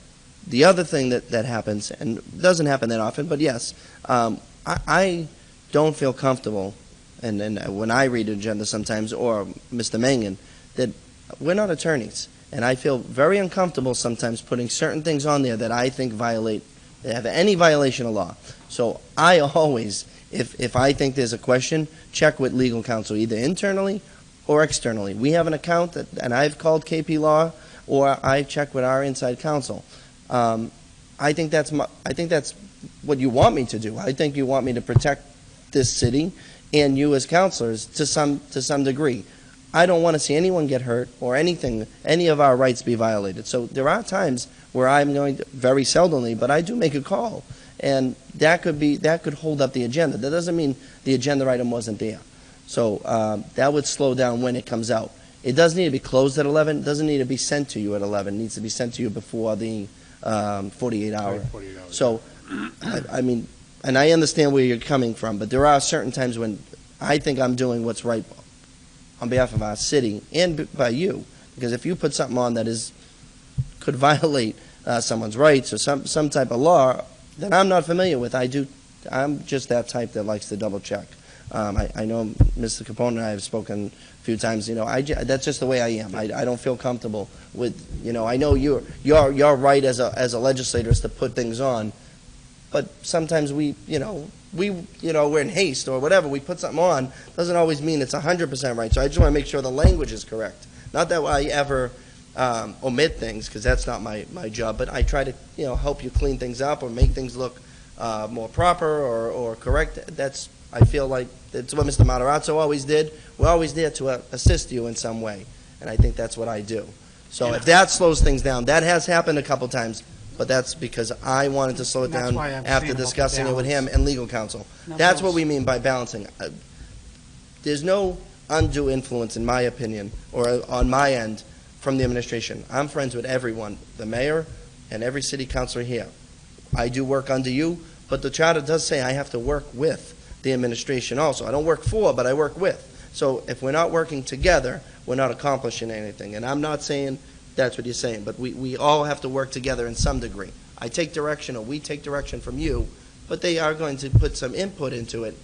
[SPEAKER 6] The other thing that happens, and doesn't happen that often, but yes, I don't feel comfortable, and when I read an agenda sometimes, or Mr. Mangan, that we're not attorneys, and I feel very uncomfortable sometimes putting certain things on there that I think have any violation of law. So I always, if I think there's a question, check with legal counsel, either internally or externally. We have an account, and I've called KP Law, or I check with our inside counsel. I think that's what you want me to do. I think you want me to protect this city and you as counselors to some degree. I don't want to see anyone get hurt or any of our rights be violated. So there are times where I'm going to, very seldomly, but I do make a call, and that could hold up the agenda. That doesn't mean the agenda item wasn't there. So that would slow down when it comes out. It does need to be closed at 11. It doesn't need to be sent to you at 11. It needs to be sent to you before the 48 hour.
[SPEAKER 2] 48 hours.
[SPEAKER 6] So, I mean, and I understand where you're coming from, but there are certain times when I think I'm doing what's right on behalf of our city and by you, because if you put something on that could violate someone's rights or some type of law that I'm not familiar with, I'm just that type that likes to double check. I know Mr. Capone and I have spoken a few times. You know, that's just the way I am. I don't feel comfortable with. You know, I know you're right as a legislator is to put things on, but sometimes we're in haste or whatever. We put something on doesn't always mean it's 100% right. So I just want to make sure the language is correct. Not that I ever omit things, because that's not my job. But I try to help you clean things up or make things look more proper or correct. I feel like that's what Mr. Matarazzo always did. We're always there to assist you in some way, and I think that's what I do. So if that slows things down, that has happened a couple times, but that's because I wanted to slow it
[SPEAKER 7] That's
[SPEAKER 6] down
[SPEAKER 7] why I'm
[SPEAKER 6] after
[SPEAKER 7] saying about
[SPEAKER 6] discussing
[SPEAKER 7] the
[SPEAKER 6] it with him
[SPEAKER 7] balance.
[SPEAKER 6] and legal counsel.
[SPEAKER 7] Now,
[SPEAKER 6] That's what
[SPEAKER 7] those-
[SPEAKER 6] we mean by balancing. There's no undue influence, in my opinion, or on my end, from the administration. I'm friends with everyone, the mayor and every city councilor here. I do work under you, but the charter does say I have to work with the administration also. I don't work for, but I work with. So if we're not working together, we're not accomplishing anything. And I'm not saying that's what you're saying, but we all have to work together in some degree. I take direction, or we take direction from you, but they are going to put some input into it.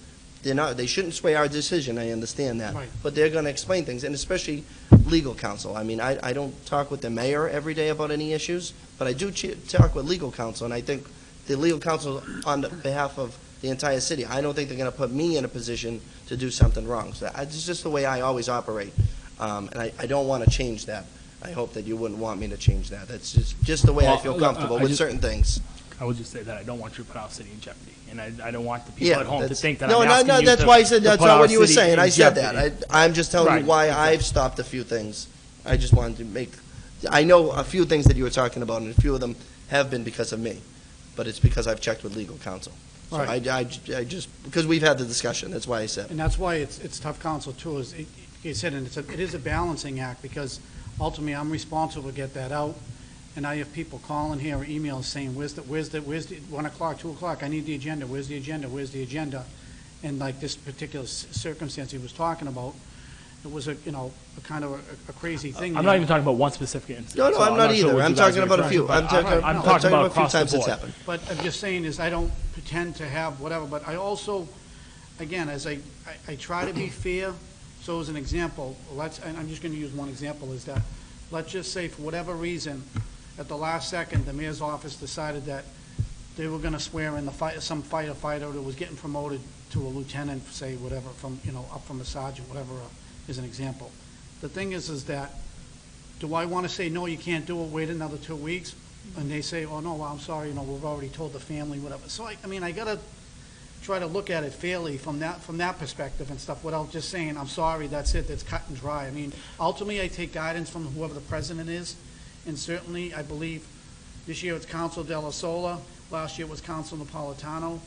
[SPEAKER 6] They shouldn't sway our decision, I understand that.
[SPEAKER 7] Right.
[SPEAKER 6] But they're going to explain things, and especially legal counsel. I mean, I don't talk with the mayor every day about any issues, but I do talk with legal counsel, and I think the legal counsel on behalf of the entire city, I don't think they're going to put me in a position to do something wrong. So it's just the way I always operate, and I don't want to change that. I hope that you wouldn't want me to change that. That's just the way I
[SPEAKER 3] Well,
[SPEAKER 6] feel comfortable
[SPEAKER 3] I
[SPEAKER 6] with
[SPEAKER 3] just-
[SPEAKER 6] certain things.
[SPEAKER 3] I would just say that I don't want you to put our city in jeopardy, and I don't want the people
[SPEAKER 6] Yeah,
[SPEAKER 3] at home to
[SPEAKER 6] that's-
[SPEAKER 3] think that
[SPEAKER 6] no,
[SPEAKER 3] I'm
[SPEAKER 6] no,
[SPEAKER 3] asking
[SPEAKER 6] no,
[SPEAKER 3] you
[SPEAKER 6] that's
[SPEAKER 3] to-
[SPEAKER 6] why I said
[SPEAKER 3] to
[SPEAKER 6] that's
[SPEAKER 3] put
[SPEAKER 6] not
[SPEAKER 3] our
[SPEAKER 6] what you were
[SPEAKER 3] city
[SPEAKER 6] saying.
[SPEAKER 3] in
[SPEAKER 6] I said
[SPEAKER 3] jeopardy.
[SPEAKER 6] that. I'm just telling
[SPEAKER 3] Right,
[SPEAKER 6] you why
[SPEAKER 3] exactly.
[SPEAKER 6] I've stopped a few things. I just wanted to make. I know a few things that you were talking about, and a few of them have been because of me, but it's because I've checked with legal counsel. So
[SPEAKER 7] Right.
[SPEAKER 6] I just because we've had the discussion. That's why I said.
[SPEAKER 7] And that's why it's tough counsel too, is, you said, and it is a balancing act, because ultimately I'm responsible to get that out. And I have people calling here or emails saying, where's the 1 o'clock, 2 o'clock, I need the agenda, where's the agenda? And like this particular circumstance he was talking about, it was a kind of a crazy thing.
[SPEAKER 3] I'm not even talking about one specific instance.
[SPEAKER 6] No,
[SPEAKER 3] so
[SPEAKER 6] I'm not
[SPEAKER 3] sure
[SPEAKER 6] either.
[SPEAKER 3] what
[SPEAKER 6] I'm
[SPEAKER 3] you guys
[SPEAKER 6] talking
[SPEAKER 3] are
[SPEAKER 6] about a
[SPEAKER 3] referring
[SPEAKER 6] few.
[SPEAKER 3] to, but
[SPEAKER 6] I'm talking
[SPEAKER 3] I'm
[SPEAKER 6] about
[SPEAKER 3] talking about
[SPEAKER 6] a few
[SPEAKER 3] across the
[SPEAKER 6] times it's
[SPEAKER 3] board.
[SPEAKER 6] happened.
[SPEAKER 7] But I'm just saying is, I don't pretend to have whatever, but I also, again, as I try to be fair. So as an example, and I'm just gonna use one example, is that, let's just say for whatever reason, at the last second, the mayor's office decided that they were gonna swear in some firefighter that was getting promoted to a lieutenant, say, whatever, from, up from a sergeant, whatever, is an example. the thing is that, do I want to say, no, you can't do it, wait another 2 weeks? And they say, oh, no, well, I'm sorry, we've already told the family, whatever. So, I mean, I gotta try to look at it fairly from that perspective and stuff, without just saying, I'm sorry, that's it, that's cut and dry. I mean, ultimately, I take guidance from whoever the president is, and certainly, I believe, this year it's Council Della Sola, last year it was Council Napolitano,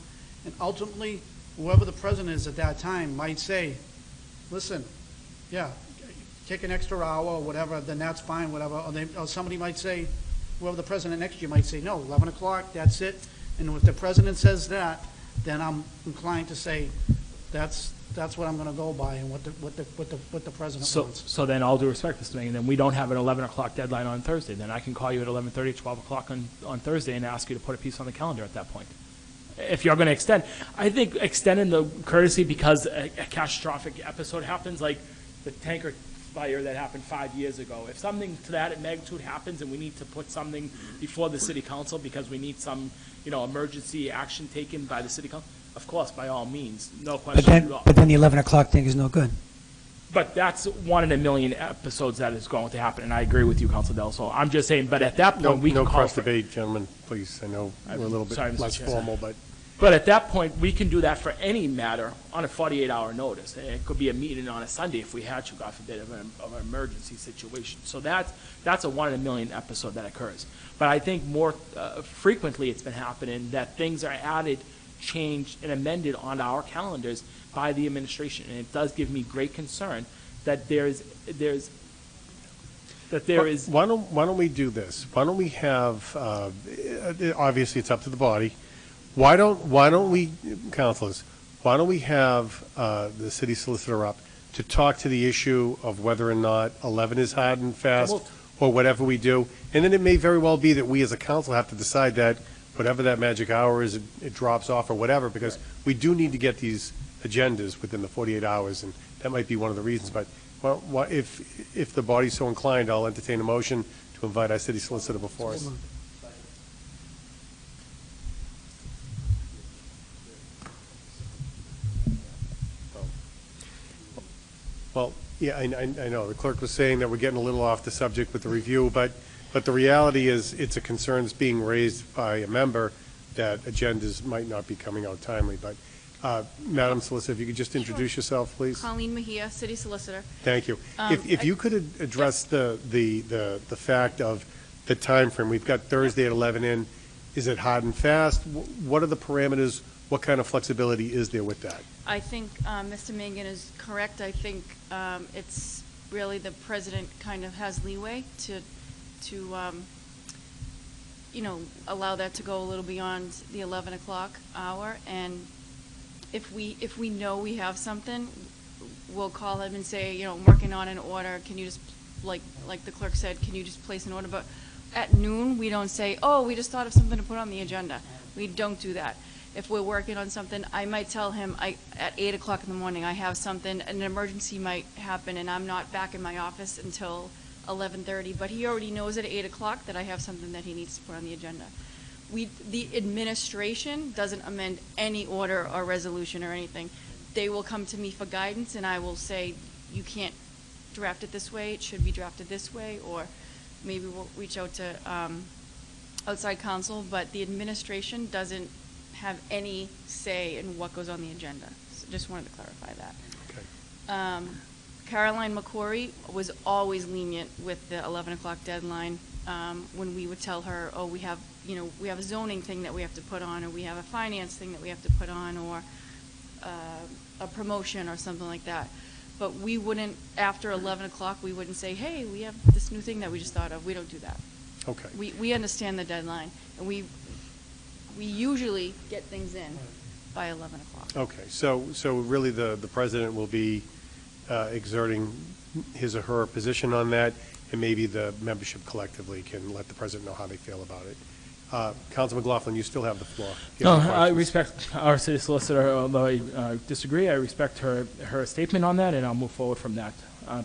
[SPEAKER 7] and ultimately, whoever the president is at that time might say, listen, yeah, take an extra hour or whatever, then that's fine, whatever, or somebody might say, whoever the president next year might say, no, 11 o'clock, that's it, and if the president says that, then I'm inclined to say, that's what I'm gonna go by, and what the president wants.
[SPEAKER 3] So then, all due respect, Mr. Mangan, then we don't have an 11 o'clock deadline on Thursday. Then I can call you at 11:30, 12 o'clock on Thursday and ask you to put a piece on the calendar at that point. If you're going to extend, I think extending the courtesy because a catastrophic episode happens, like the tanker fire that happened 5 years ago. If something to that magnitude happens and we need to put something before the city council because we need some, emergency action taken by the city council, of course, by all means, no question at all.
[SPEAKER 5] But then the 11 o'clock thing is no good.
[SPEAKER 3] But that's 1 in a million episodes that is going to happen, and I agree with you, Council Del Sol. I'm just saying, but at that point, we can
[SPEAKER 2] No
[SPEAKER 3] call
[SPEAKER 2] cross
[SPEAKER 3] for...
[SPEAKER 2] debate, gentlemen, please. I know we're a little bit
[SPEAKER 3] Sorry, Mr.
[SPEAKER 2] less
[SPEAKER 3] Chair.
[SPEAKER 2] formal, but
[SPEAKER 3] But at that point, we can do that for any matter on a 48-hour notice. And it could be a meeting on a Sunday if we had to, God forbid, of an emergency situation. So that's a 1 in a million episode that occurs. But I think more frequently it's been happening that things are added, changed, and amended on our calendars by the administration. And it does give me great concern that there is.
[SPEAKER 2] Why don't we do this? Why don't we have, obviously it's up to the body. Why don't we, councilors, why don't we have the city solicitor up to talk to the issue of whether or not 11 is hard and fast, or whatever we do, and then it may very well be that we as a council have to decide that whatever that magic hour is, it drops off or whatever, because we do need to get these agendas within the 48 hours, and that might be one of the reasons. But well, if the body's so inclined, I'll entertain a motion to invite our city solicitor before us. Well, yeah, I know. The clerk was saying that we're getting a little off the subject with the review, but the reality is it's a concern that's being raised by a member that agendas might not be coming out timely. But, Madam Solicitor, if you could just introduce yourself, please.
[SPEAKER 9] Colleen Mejia, City Solicitor.
[SPEAKER 2] Thank you. If you could address the fact of the time frame. We've got Thursday at 11 in. Is it hard and fast? What are the parameters? What kind of flexibility is there with that?
[SPEAKER 9] I think Mr. Mangan is correct. I think it's really the president kind of has leeway to allow that to go a little beyond the 11 o'clock hour. And if we know we have something, we'll call him and say, I'm working on an order. Can you just, like the clerk said, can you just place an order? But at noon, we don't say, oh, we just thought of something to put on the agenda. We don't do that. If we're working on something, I might tell him at 8 o'clock in the morning I have something, an emergency might happen, and I'm not back in my office until 11:30. But he already knows at 8 o'clock that I have something that he needs to put on the agenda. The administration doesn't amend any order or resolution or anything. They will come to me for guidance, and I will say, you can't draft it this way, it should be drafted this way, or maybe we'll reach out to outside counsel, but the administration doesn't have any say in what goes on the agenda. So just wanted to clarify that.
[SPEAKER 2] Okay.
[SPEAKER 9] Caroline McCory was always lenient with the 11 o'clock deadline when we would tell her, oh, we have a zoning thing that we have to put on, or we have a finance thing that we have to put on, or a promotion or something like that. But we wouldn't, after 11 o'clock, we wouldn't say, hey, we have this new thing that we just thought of. We don't do that.
[SPEAKER 2] Okay.
[SPEAKER 9] We understand the deadline, and we usually get things in by 11 o'clock.
[SPEAKER 2] Okay, so really the president will be exerting his or her position on that, and maybe the membership collectively can let the president know how they feel about it. Councilman McLaughlin, you still have the floor.
[SPEAKER 3] No, I respect our city solicitor, although I disagree. I respect her statement on that, and I'll move forward from that.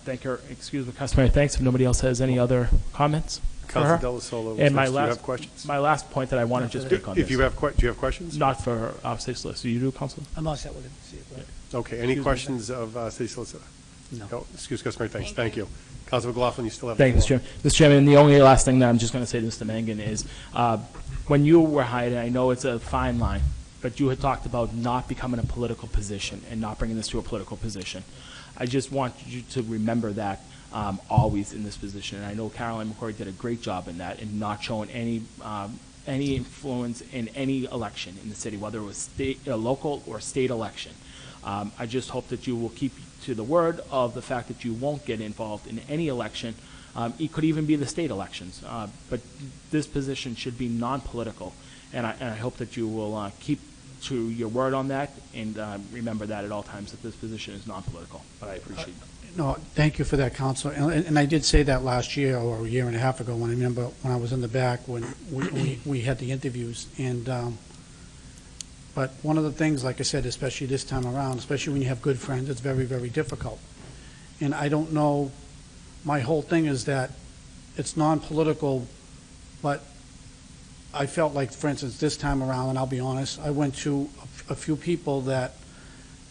[SPEAKER 3] Thank her. Excuse me, customary thanks. If nobody else has any other comments.
[SPEAKER 2] Councilor Della Sola,
[SPEAKER 3] And
[SPEAKER 2] do you have questions?
[SPEAKER 3] My last point that I want to just pick on
[SPEAKER 2] If you
[SPEAKER 3] this.
[SPEAKER 2] do you have questions?
[SPEAKER 3] Not for our city solicitor. You do, Councilor?
[SPEAKER 5] I'm all set with it. See it, but
[SPEAKER 2] Okay, any questions of city solicitor? No, excuse customary thanks.
[SPEAKER 9] Thank
[SPEAKER 2] Thank you. Councilor McLaughlin, you still have the
[SPEAKER 3] Thank you,
[SPEAKER 2] floor.
[SPEAKER 3] Mr. Chairman. Mr. Chairman, the only last thing that I'm just going to say to Mr. Mangan is, when you were hired, and I know it's a fine line, but you had talked about not becoming a political position and not bringing this to a political position. I just want you to remember that always in this position. And I know Caroline McCory did a great job in that and not showing any influence in any election in the city, whether it was state, local or state election. I just hope that you will keep to the word of the fact that you won't get involved in any election. It could even be the state elections. But this position should be non-political. And I hope that you will keep to your word on that and remember that at all times, that this position is non-political. But I appreciate it.
[SPEAKER 7] No, thank you for that, Counselor. And I did say that last year or a year and a half ago when I remember when I was in the back when we had the interviews. And but one of the things, like I said, especially this time around, especially when you have good friends, it's very, very difficult. And I don't know, my whole thing is that it's non-political, but I felt like, for instance, this time around, and I'll be honest, I went to a few people that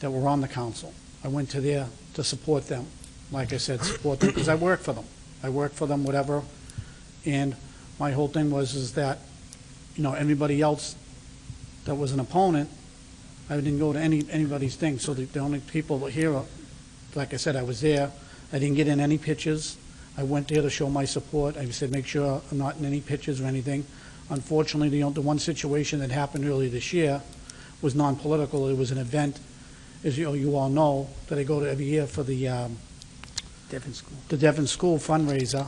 [SPEAKER 7] were on the council. I went to there to support them. Like I said, support them because I work for them. I work for them, whatever. And my whole thing is that, you know, everybody else that was an opponent, I didn't go to anybody's thing. So the only people here, like I said, I was there. I didn't get in any pictures. I went there to show my support. I said, make sure I'm not in any pictures or anything. Unfortunately, the one situation that happened earlier this year was non-political. It was an event, as you all know, that I go to every year for the Devon School fundraiser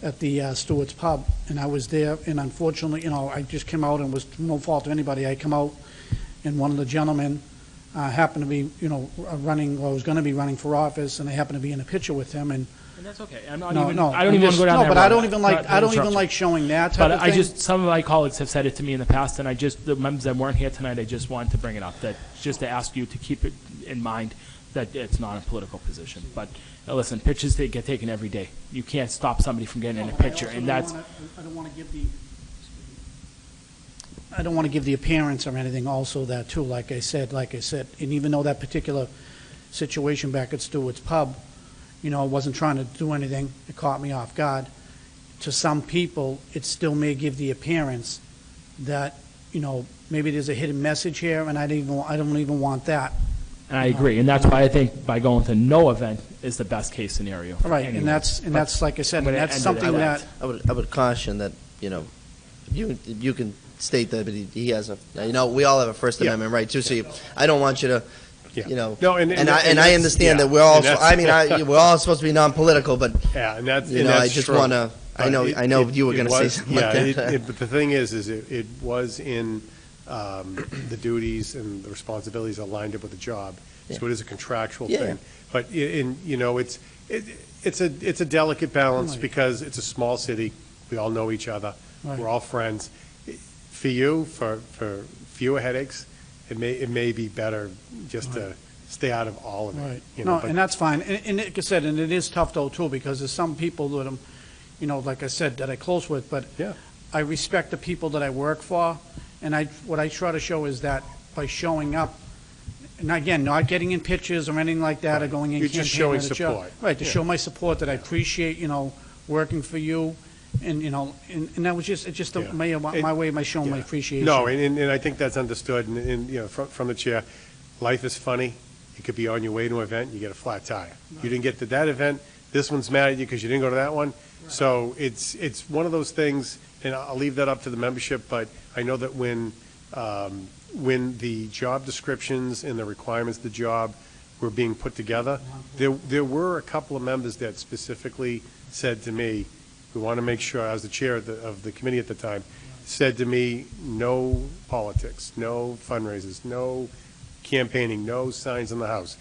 [SPEAKER 7] at the Stewart's Pub, and I was there, and unfortunately, you know, I just came out and was no fault of anybody. I come out, and one of the gentlemen happened to be, you know, running, or was going to be running for office, and I happened to be in a picture with him, and
[SPEAKER 3] that's okay. I don't
[SPEAKER 7] no,
[SPEAKER 3] even
[SPEAKER 7] no,
[SPEAKER 3] want to go down
[SPEAKER 7] no,
[SPEAKER 3] that
[SPEAKER 7] but
[SPEAKER 3] road.
[SPEAKER 7] I don't even like,
[SPEAKER 3] Not
[SPEAKER 7] I don't even
[SPEAKER 3] interrupt you.
[SPEAKER 7] like showing that type
[SPEAKER 3] But
[SPEAKER 7] of
[SPEAKER 3] I
[SPEAKER 7] thing.
[SPEAKER 3] some of my colleagues have said it to me in the past, and the members that weren't here tonight, I just wanted to bring it up, that just to ask you to keep it in mind that it's not a political position. But listen, pictures they get taken every day. You can't stop somebody from getting in a picture, and that's.
[SPEAKER 7] I don't want to give the appearance or anything also that too, like I said, and even though that particular situation back at Stewart's Pub, you know, I wasn't trying to do anything, it caught me off guard. To some people, it still may give the appearance that, you know, maybe there's a hidden message here, and I don't even want that.
[SPEAKER 3] And I agree, and that's why I think by going to no event is the best case scenario. for
[SPEAKER 7] Right,
[SPEAKER 3] anyone.
[SPEAKER 7] and that's like I said,
[SPEAKER 3] I'm
[SPEAKER 7] and
[SPEAKER 3] gonna
[SPEAKER 7] that's
[SPEAKER 3] end it
[SPEAKER 7] something
[SPEAKER 3] at
[SPEAKER 7] that,
[SPEAKER 6] I would caution that, you know, you can state that, but he has a, you know, we all have a First
[SPEAKER 2] Yeah.
[SPEAKER 6] Amendment right too, so I don't want you to,
[SPEAKER 2] Yeah.
[SPEAKER 6] you know,
[SPEAKER 2] No, and
[SPEAKER 6] I
[SPEAKER 2] that's-
[SPEAKER 6] understand
[SPEAKER 2] yeah,
[SPEAKER 6] that we're all,
[SPEAKER 2] and that's-
[SPEAKER 6] I mean, we're all supposed to be non-political, but,
[SPEAKER 2] Yeah, and that's,
[SPEAKER 6] you
[SPEAKER 2] and
[SPEAKER 6] know, I
[SPEAKER 2] that's
[SPEAKER 6] just
[SPEAKER 2] true.
[SPEAKER 6] want to, I
[SPEAKER 2] But
[SPEAKER 6] know you were
[SPEAKER 2] it
[SPEAKER 6] going to say
[SPEAKER 2] was-
[SPEAKER 6] something like
[SPEAKER 2] yeah,
[SPEAKER 6] that.
[SPEAKER 2] but the thing is it was in the duties and the responsibilities aligned up with the job. So it is a contractual
[SPEAKER 6] Yeah.
[SPEAKER 2] thing. But you know, it's a delicate balance
[SPEAKER 7] Right.
[SPEAKER 2] because it's a small city. We all know each other.
[SPEAKER 7] Right.
[SPEAKER 2] We're all friends. For you, for fewer headaches, it may be better just to stay out of all of it.
[SPEAKER 7] right.
[SPEAKER 2] You know,
[SPEAKER 7] No,
[SPEAKER 2] but-
[SPEAKER 7] and that's fine, and like I said, and it is tough though too, because there's some people that I'm, you know, like I said, that I close with, but
[SPEAKER 2] Yeah.
[SPEAKER 7] I respect the people that I work for, and what I try to show is that by showing up, and again, not getting in pictures or anything like that, or
[SPEAKER 2] Right.
[SPEAKER 7] going in
[SPEAKER 2] You're just
[SPEAKER 7] campaigning
[SPEAKER 2] showing
[SPEAKER 7] at a job.
[SPEAKER 2] support.
[SPEAKER 7] Right, to
[SPEAKER 2] Yeah.
[SPEAKER 7] show my support, that I appreciate, you know, working for you, and, you know, and that was just, it's just
[SPEAKER 2] Yeah.
[SPEAKER 7] my way of my showing my
[SPEAKER 2] Yeah.
[SPEAKER 7] appreciation.
[SPEAKER 2] No, and I think that's understood, and, you know, from the chair, life is funny. It could be on your way to an event, you get a flat tire. You didn't get to that event, this one's mad at you because you didn't go to that one. So it's one of those things, and I'll leave that up to the membership, but I know that when the job descriptions and the requirements of the job were being put together, there were a couple of members that specifically said to me, we want to make sure, I was the chair of the committee at the time, said to me, no politics, no fundraisers, no campaigning, no signs in the house.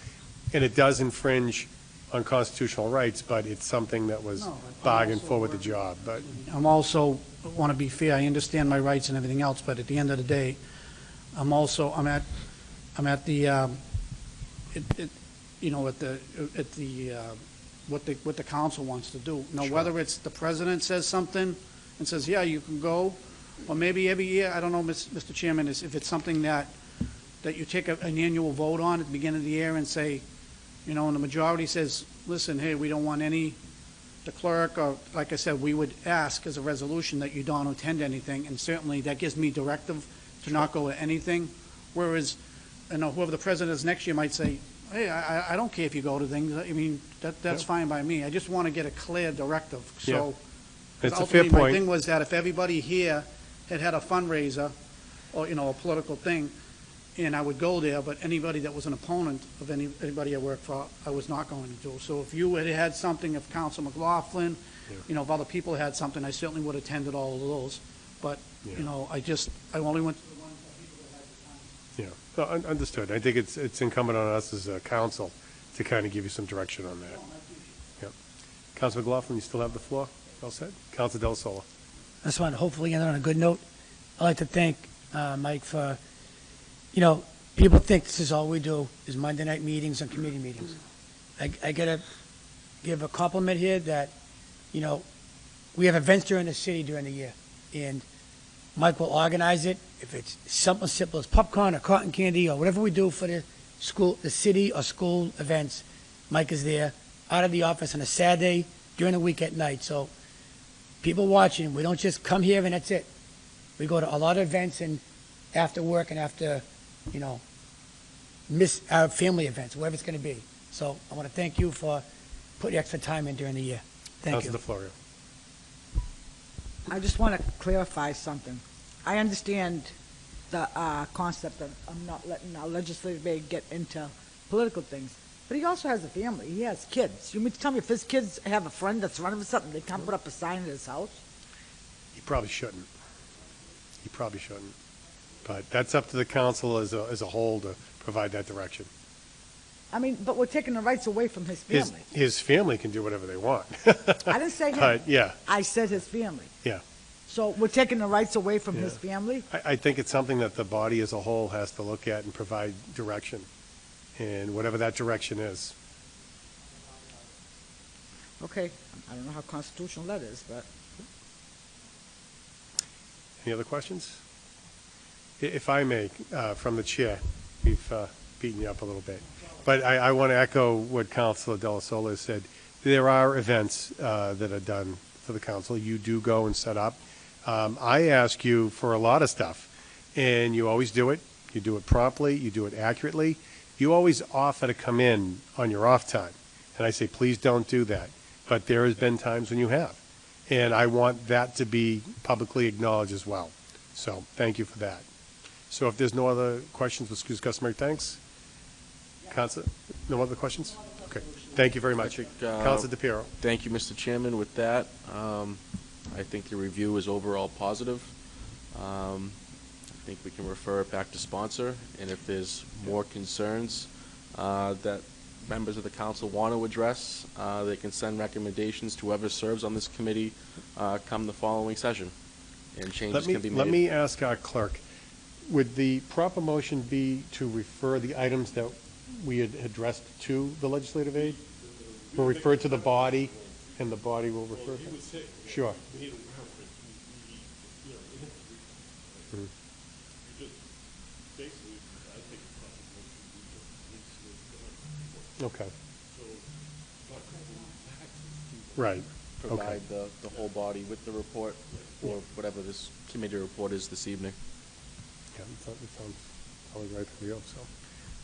[SPEAKER 2] And it does infringe on constitutional rights, but it's something that was
[SPEAKER 7] No, but
[SPEAKER 2] bargained
[SPEAKER 7] also
[SPEAKER 2] for with the job, but,
[SPEAKER 7] I'm also, want to be fair, I understand my rights and everything else, but at the end of the day, I'm at the, you know, at the, what the council wants to do. Now,
[SPEAKER 2] Sure.
[SPEAKER 7] whether it's the president says something and says, yeah, you can go, or maybe every year, I don't know, Mr. Chairman, if it's something that you take an annual vote on at the beginning of the year and say, you know, and the majority says, listen, hey, we don't want any, the clerk, or, like I said, we would ask as a resolution that you don't attend anything, and certainly that gives me directive to not go to anything, whereas, you know, whoever the president is next year might say, hey, I don't care if you go to things, I mean, that's fine by me, I just want to get a clear directive, so.
[SPEAKER 2] It's a fair
[SPEAKER 7] Ultimately, my
[SPEAKER 2] point.
[SPEAKER 7] thing was that if everybody here had a fundraiser, or, you know, a political thing, and I would go there, but anybody that was an opponent of anybody I worked for, I was not going to do. So if you had something, if Council McLaughlin, you know, if other people had something, I certainly would have attended all of those. But, you know, I only went to the ones that people that had the time.
[SPEAKER 2] Yeah, understood. I think it's incumbent on us as a council to kind of give you some direction on that. Yep. Council McLaughlin, you still have the floor? All set? Council Del Sola.
[SPEAKER 5] I just want to hopefully end on a good note. I'd like to thank Mike for, you know, people think this is all we do is Monday night meetings and committee meetings. I got to give a compliment here that, you know, we have events during the city during the year, and Mike will organize it. If it's something simple as popcorn or cotton candy or whatever we do for the school, the city or school events, Mike is there out of the office on a Saturday during the week at night. So people watching, we don't just come here and that's it. We go to a lot of events and after work and after, you know, miss our family events, whatever it's going to be. So I want to thank you for putting extra time in during the year. Thank you.
[SPEAKER 2] Council DeFlorio.
[SPEAKER 8] I just want to clarify something. I understand the concept of not letting our legislative aide get into political things, but he also has a family. He has kids. You mean to tell me if his kids have a friend that's running for something, they can't put up a sign at his house?
[SPEAKER 2] He probably shouldn't. He probably shouldn't. But that's up to the council as a whole to provide that direction.
[SPEAKER 8] I mean, but we're taking the rights away from his family.
[SPEAKER 2] His family can do whatever they want.
[SPEAKER 8] I didn't say him.
[SPEAKER 2] But, yeah,
[SPEAKER 8] I said his family.
[SPEAKER 2] yeah.
[SPEAKER 8] So we're taking the rights away from his
[SPEAKER 2] Yeah.
[SPEAKER 8] family?
[SPEAKER 2] I think it's something that the body as a whole has to look at and provide direction, and whatever that direction is.
[SPEAKER 8] Okay, I don't know how constitutional that is, but
[SPEAKER 2] Any other questions? If I may, from the chair, we've beaten you up a little bit. But I want to echo what Councilor Della Sola said. There are events that are done for the council. You do go and set up. I ask you for a lot of stuff, and you always do it. You do it promptly. You do it accurately. You always offer to come in on your off time. And I say, please don't do that. But there has been times when you have. And I want that to be publicly acknowledged as well. So thank you for that. So if there's no other questions, let's use customary thanks. Council, no other questions? Okay. Thank you very much. Councilor DePiero.
[SPEAKER 4] Thank you, Mr. Chairman. With that, I think the review is overall positive. I think we can refer it back to sponsor, and if there's more concerns that members of the council want to address, they can send recommendations to whoever serves on this committee come the following session, and changes can be made.
[SPEAKER 2] Let me ask our clerk, would the proper motion be to refer the items that we had addressed to the legislative aid? We'll refer to the body, and the body will refer to it? Sure. Okay. Right. Okay.
[SPEAKER 4] Provide the whole body with the report, or whatever this committee report is this evening.
[SPEAKER 2] Yeah, it sounds probably right for you, so.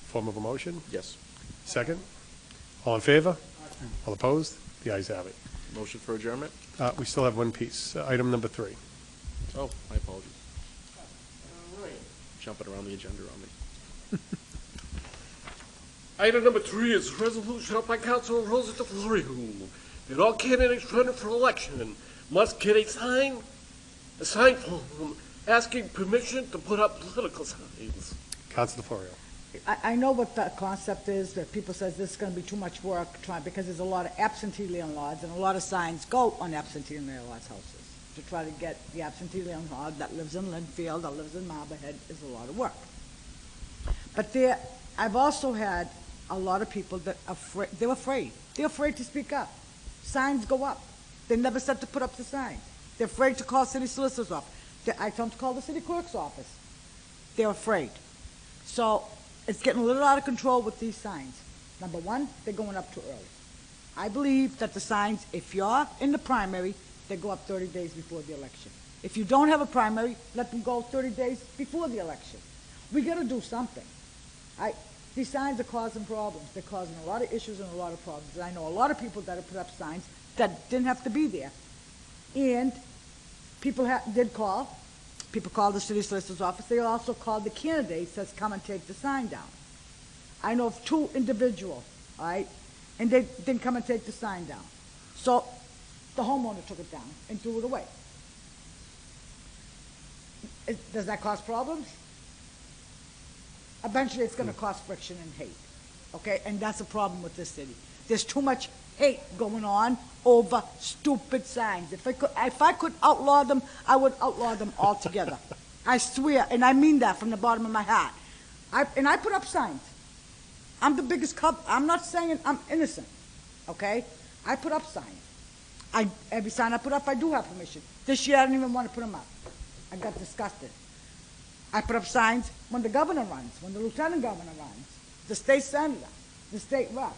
[SPEAKER 2] Form of a motion?
[SPEAKER 4] Yes.
[SPEAKER 2] Second? All in favor? All opposed? The ayes have it.
[SPEAKER 4] Motion for adjournment?
[SPEAKER 2] We still have one piece, item number 3.
[SPEAKER 4] Oh, my apologies. Jumping around the agenda on me.
[SPEAKER 1] Item number 3 is a resolution up by Councilor Rosa DeFlorio that all candidates running for election must get a sign form asking permission to put up political signs.
[SPEAKER 2] Councilor DeFlorio.
[SPEAKER 8] I know what the concept is, that people says this is going to be too much work, because there's a lot of absentee landlords, and a lot of signs go on absentee landlords' houses. To try to get the absentee landlord that lives in Linfield, that lives in Marblehead, is a lot of work. But I've also had a lot of people that they're afraid. They're afraid to speak up. Signs go up. They never said to put up the sign. They're afraid to call city solicitor's office. I tell them to call the city clerk's office. They're afraid. So it's getting a little out of control with these signs. Number one, they're going up too early. I believe that the signs, if you're in the primary, they go up 30 days before the election. If you don't have a primary, let them go 30 days before the election. We gotta do something. These signs are causing problems. They're causing a lot of issues and a lot of problems. And I know a lot of people that have put up signs that didn't have to be there. And people did call. People called the city solicitor's office. They also called the candidate, says, come and take the sign down. I know of 2 individuals, all right, and they didn't come and take the sign down. So the homeowner took it down and threw it away. Does that cause problems? Eventually, it's going to cause friction and hate, okay? And that's a problem with this city. There's too much hate going on over stupid signs. If I could outlaw them, I would outlaw them altogether. I swear, and I mean that from the bottom of my heart. I put up signs. I'm the biggest I'm not saying I'm innocent, okay? I put up signs. Every sign I put up, I do have permission. This year, I didn't even want to put them up. I got disgusted. I put up signs when the governor runs, when the lieutenant governor runs, the state senator, the state rep.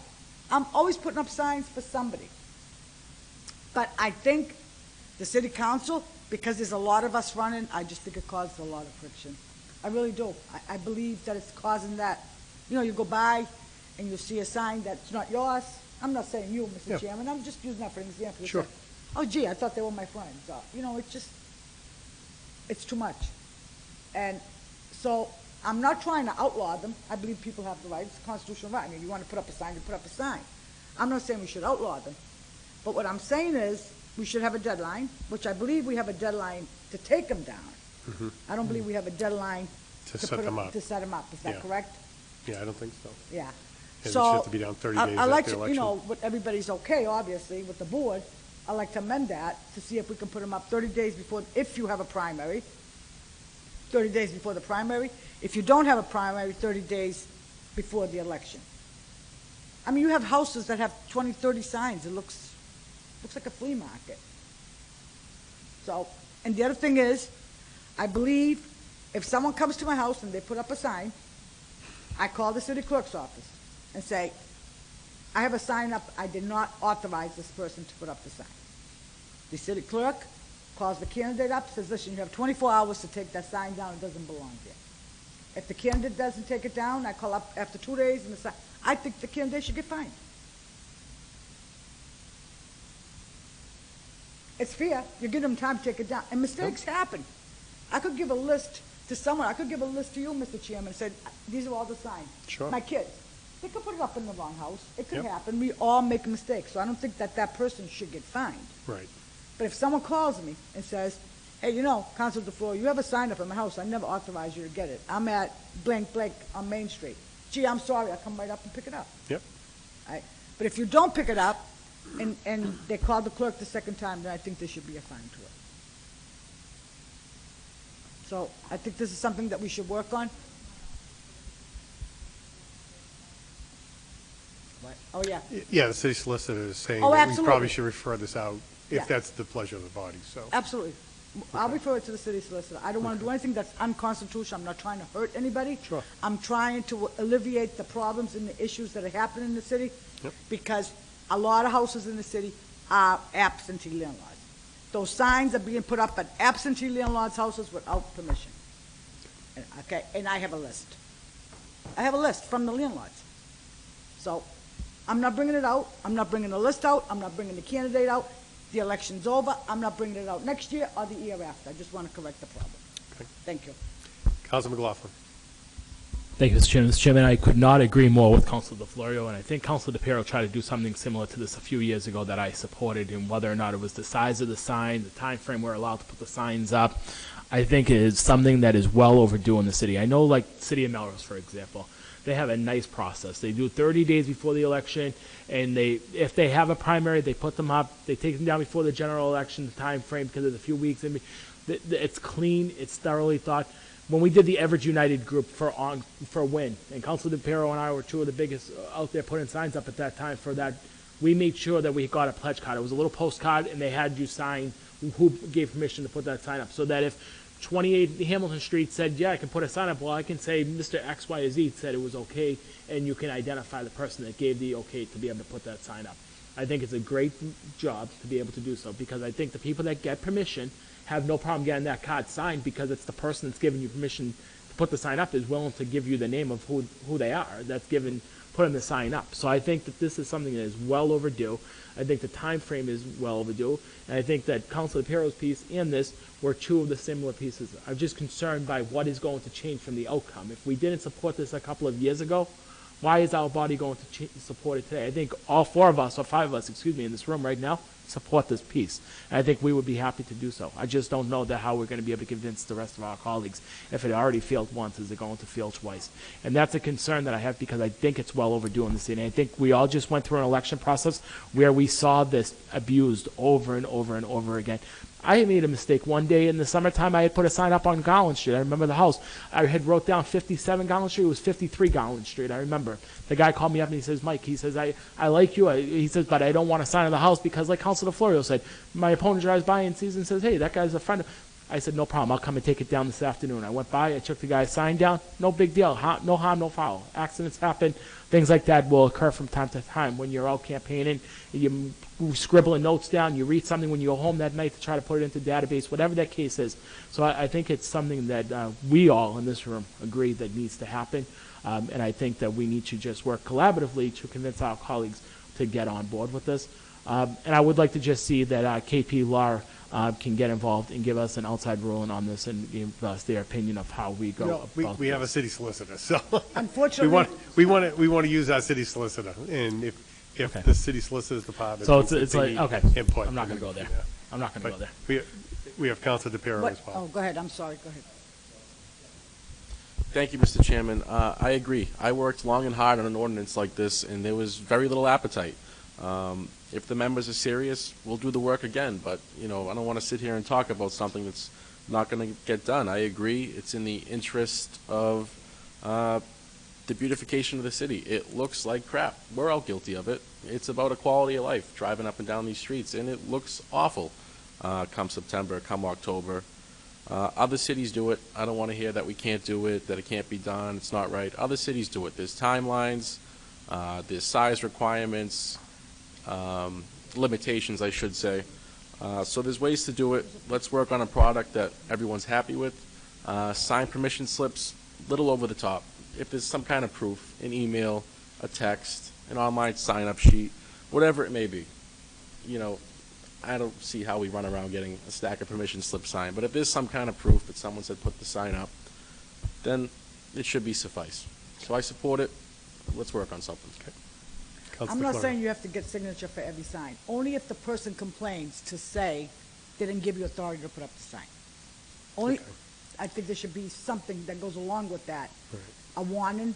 [SPEAKER 8] I'm always putting up signs for somebody. But I think the city council, because there's a lot of us running, I just think it causes a lot of friction. I really do. I believe that it's causing that. You know, you go by and you see a sign that's not yours. I'm not saying you, Mr. Chairman. I'm just using that for an example. You
[SPEAKER 2] Sure.
[SPEAKER 8] say, oh, gee, I thought they were my friends. You know, it's too much. And so I'm not trying to outlaw them. I believe people have the right. It's a constitutional right. I mean, if you want to put up a sign, you put up a sign. I'm not saying we should outlaw them. But what I'm saying is we should have a deadline, which I believe we have a deadline to take them down. I don't believe we have a deadline
[SPEAKER 2] To set them up.
[SPEAKER 8] to set them up. Is that
[SPEAKER 2] Yeah.
[SPEAKER 8] correct?
[SPEAKER 2] Yeah, I don't think so.
[SPEAKER 8] Yeah.
[SPEAKER 2] Yeah, they
[SPEAKER 8] So
[SPEAKER 2] should have to be down 30 days
[SPEAKER 8] I like
[SPEAKER 2] after
[SPEAKER 8] to,
[SPEAKER 2] election.
[SPEAKER 8] you know, what everybody's okay, obviously, with the board. I like to amend that to see if we can put them up 30 days before, if you have a primary, 30 days before the primary. If you don't have a primary, 30 days before the election. I mean, you have houses that have 20, 30 signs. It looks like a flea market. So, and the other thing is, I believe if someone comes to my house and they put up a sign, I call the city clerk's office and say, I have a sign up, I did not authorize this person to put up the sign. The city clerk calls the candidate up, says, listen, you have 24 hours to take that sign down, it doesn't belong there. If the candidate doesn't take it down, I call up after 2 days and the sign, I think the candidate should get fined. It's fair, you give them time to take it down, and mistakes happen. I could give a list to someone, I could give a list to you, Mr. Chairman, and say, these are all the signs.
[SPEAKER 2] Sure.
[SPEAKER 8] My kids, they could put it up in the wrong house, it could
[SPEAKER 2] Yep.
[SPEAKER 8] happen, we all make mistakes, so I don't think that person should get fined.
[SPEAKER 2] Right.
[SPEAKER 8] But if someone calls me and says, hey, you know, Council DeFleur, you have a sign up in my house, I never authorized you to get it, I'm at blank blank on Main Street. Gee, I'm sorry, I'll come right up and pick it up.
[SPEAKER 2] Yep.
[SPEAKER 8] Right? But if you don't pick it up, and they call the clerk the second time, then I think there should be a fine to it. So I think this is something that we should work on. What? Oh, yeah.
[SPEAKER 2] Yeah, the city solicitor is saying
[SPEAKER 8] Oh,
[SPEAKER 2] that we
[SPEAKER 8] absolutely.
[SPEAKER 2] probably should refer this out
[SPEAKER 8] Yeah.
[SPEAKER 2] if that's the pleasure of the body, so.
[SPEAKER 8] Absolutely. I'll refer it to the city solicitor. I don't want to do anything that's unconstitutional. I'm not trying to hurt anybody.
[SPEAKER 2] Sure.
[SPEAKER 8] I'm trying to alleviate the problems and the issues that are happening in the city.
[SPEAKER 2] Yep.
[SPEAKER 8] Because a lot of houses in the city are absentee landlords. Those signs are being put up at absentee landlords' houses without permission. Okay, and I have a list. I have a list from the landlords. So I'm not bringing it out. I'm not bringing the list out. I'm not bringing the candidate out. The election's over. I'm not bringing it out next year or the year after. I just want to correct the problem.
[SPEAKER 2] Okay.
[SPEAKER 8] Thank you.
[SPEAKER 2] Council McLaughlin.
[SPEAKER 3] Thank you, Mr. Chairman. Mr. Chairman, I could not agree more with Councilor DeFlorio, and I think Councilor DePiero tried to do something similar to this a few years ago that I supported, and whether or not it was the size of the sign, the time frame we're allowed to put the signs up, I think it is something that is well overdue in the city. I know, like, City of Melrose, for example, they have a nice process. They do 30 days before the election, and if they have a primary, they put them up. They take them down before the general election time frame because there's a few weeks in. It's clean. It's thoroughly thought. When we did the Everett United group for Win, and Councilor DePiero and I were two of the biggest out there putting signs up at that time for that, we made sure that we got a pledge card. It was a little postcard, and they had you sign who gave permission to put that sign up, so that if 28 Hamilton Street said, yeah, I can put a sign up. Well, I can say Mr. X, Y, or Z said it was okay, and you can identify the person that gave the okay to be able to put that sign up. I think it's a great job to be able to do so, because I think the people that get permission have no problem getting that card signed, because it's the person that's giving you permission to put the sign up is willing to give you the name of who they are that's putting the sign up. So I think that this is something that is well overdue. I think the time frame is well overdue, and I think that Councilor DePiero's piece and this were two of the similar pieces. I'm just concerned by what is going to change from the outcome. If we didn't support this a couple of years ago, why is our body going to support it today? I think all four of us, or five of us, excuse me, in this room right now, support this piece. And I think we would be happy to do so. I just don't know how we're going to be able to convince the rest of our colleagues. If it already failed once, is it going to fail twice? And that's a concern that I have, because I think it's well overdue in the city. And I think we all just went through an election process where we saw this abused over and over and over again. I made a mistake one day in the summertime. I had put a sign up on Garland Street. I remember the house. I had wrote down 57 Garland Street. It was 53 Garland Street. I remember. The guy called me up and he says, Mike, he says, I like you. He says, but I don't want to sign on the house because, like Councilor Florio said, my opponent drives by and sees and says, hey, that guy's a friend of... I said, no problem. I'll come and take it down this afternoon. I went by. I took the guy's sign down. No big deal. No harm, no foul. Accidents happen. Things like that will occur from time to time when you're out campaigning. You scribbling notes down. You read something when you go home that night to try to put it into the database, whatever that case is. So I think it's something that we all in this room agree that needs to happen. And I think that we need to just work collaboratively to convince our colleagues to get on board with this. And I would like to just see that KP Law can get involved and give us an outside ruling on this and give us their opinion of how we go about
[SPEAKER 2] We have a
[SPEAKER 3] this.
[SPEAKER 2] city solicitor, so
[SPEAKER 8] Unfortunately,
[SPEAKER 2] we want to use our city solicitor, and if
[SPEAKER 3] Okay.
[SPEAKER 2] the city solicitor's department.
[SPEAKER 3] So
[SPEAKER 2] thinks
[SPEAKER 3] it's
[SPEAKER 2] that
[SPEAKER 3] like,
[SPEAKER 2] they
[SPEAKER 3] okay,
[SPEAKER 2] need input,
[SPEAKER 3] I'm not going
[SPEAKER 2] then
[SPEAKER 3] to go there.
[SPEAKER 2] we can do
[SPEAKER 3] I'm not going to go
[SPEAKER 2] that.
[SPEAKER 3] there.
[SPEAKER 2] But we have Councilor DePiero
[SPEAKER 8] what,
[SPEAKER 2] as
[SPEAKER 8] oh,
[SPEAKER 2] well.
[SPEAKER 8] go ahead, I'm sorry, go ahead.
[SPEAKER 4] Thank you, Mr. Chairman. I agree. I worked long and hard on an ordinance like this, and there was very little appetite. If the members are serious, we'll do the work again, but, I don't want to sit here and talk about something that's not going to get done. I agree. It's in the interest of the beautification of the city. It looks like crap. We're all guilty of it. It's about a quality of life, driving up and down these streets, and it looks awful come September, come October. Other cities do it. I don't want to hear that we can't do it, that it can't be done, it's not right. Other cities do it. There's timelines, there's size requirements, limitations, I should say. So there's ways to do it. Let's work on a product that everyone's happy with. Sign permission slips, little over the top. If there's some kind of proof, an email, a text, an online sign-up sheet, whatever it may be, I don't see how we run around getting a stack of permission slips signed. But if there's some kind of proof that someone said put the sign up, then it should be suffice. So I support it. Let's work on something.
[SPEAKER 2] Councilor
[SPEAKER 8] I'm not
[SPEAKER 2] Fleury.
[SPEAKER 8] saying you have to get signature for every sign. Only if the person complains to say they didn't give you authority to put up the sign. Only,
[SPEAKER 2] Okay.
[SPEAKER 8] I think there should be something that goes along with that.
[SPEAKER 2] Right.
[SPEAKER 8] A warning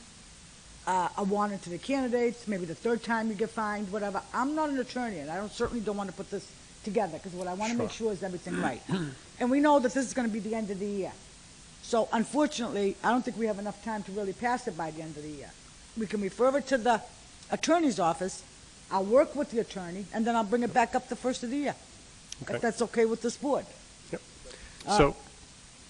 [SPEAKER 8] to the candidates, maybe the third time you get fined, whatever. I'm not an attorney, and I certainly don't want to put this together, because what I want to make sure is everything right. And we know that this is going to be the end of the year. So unfortunately, I don't think we have enough time to really pass it by the end of the year. We can refer it to the attorney's office, I'll work with the attorney, and then I'll bring it back up the first of the year.
[SPEAKER 2] Okay.
[SPEAKER 8] If that's okay with this board.
[SPEAKER 2] So,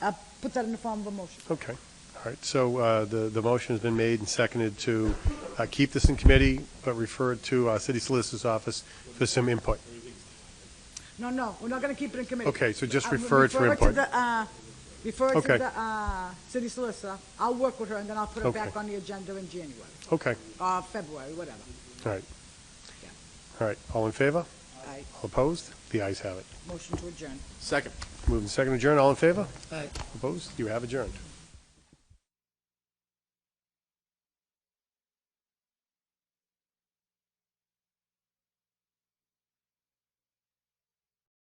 [SPEAKER 8] I'll put that in the form of a motion.
[SPEAKER 2] okay, all right, so the motion has been made and seconded to keep this in committee, but refer it to city solicitor's office for some input.
[SPEAKER 8] No, we're not going to keep it in committee.
[SPEAKER 2] Okay, so just
[SPEAKER 8] I'll
[SPEAKER 2] refer it for input.
[SPEAKER 8] Refer it to
[SPEAKER 2] Okay.
[SPEAKER 8] the city solicitor. I'll work with her, and then I'll put it
[SPEAKER 2] Okay.
[SPEAKER 8] back on the agenda in January,
[SPEAKER 2] Okay,
[SPEAKER 8] February, whatever.
[SPEAKER 2] all right.
[SPEAKER 8] Yeah.
[SPEAKER 2] All right, all in favor?
[SPEAKER 8] Aye.
[SPEAKER 2] All opposed? The ayes have it.
[SPEAKER 8] Motion to adjourn.
[SPEAKER 4] Second.
[SPEAKER 2] Moving second adjourn, all in favor?
[SPEAKER 5] Aye.
[SPEAKER 2] Opposed? You have adjourned.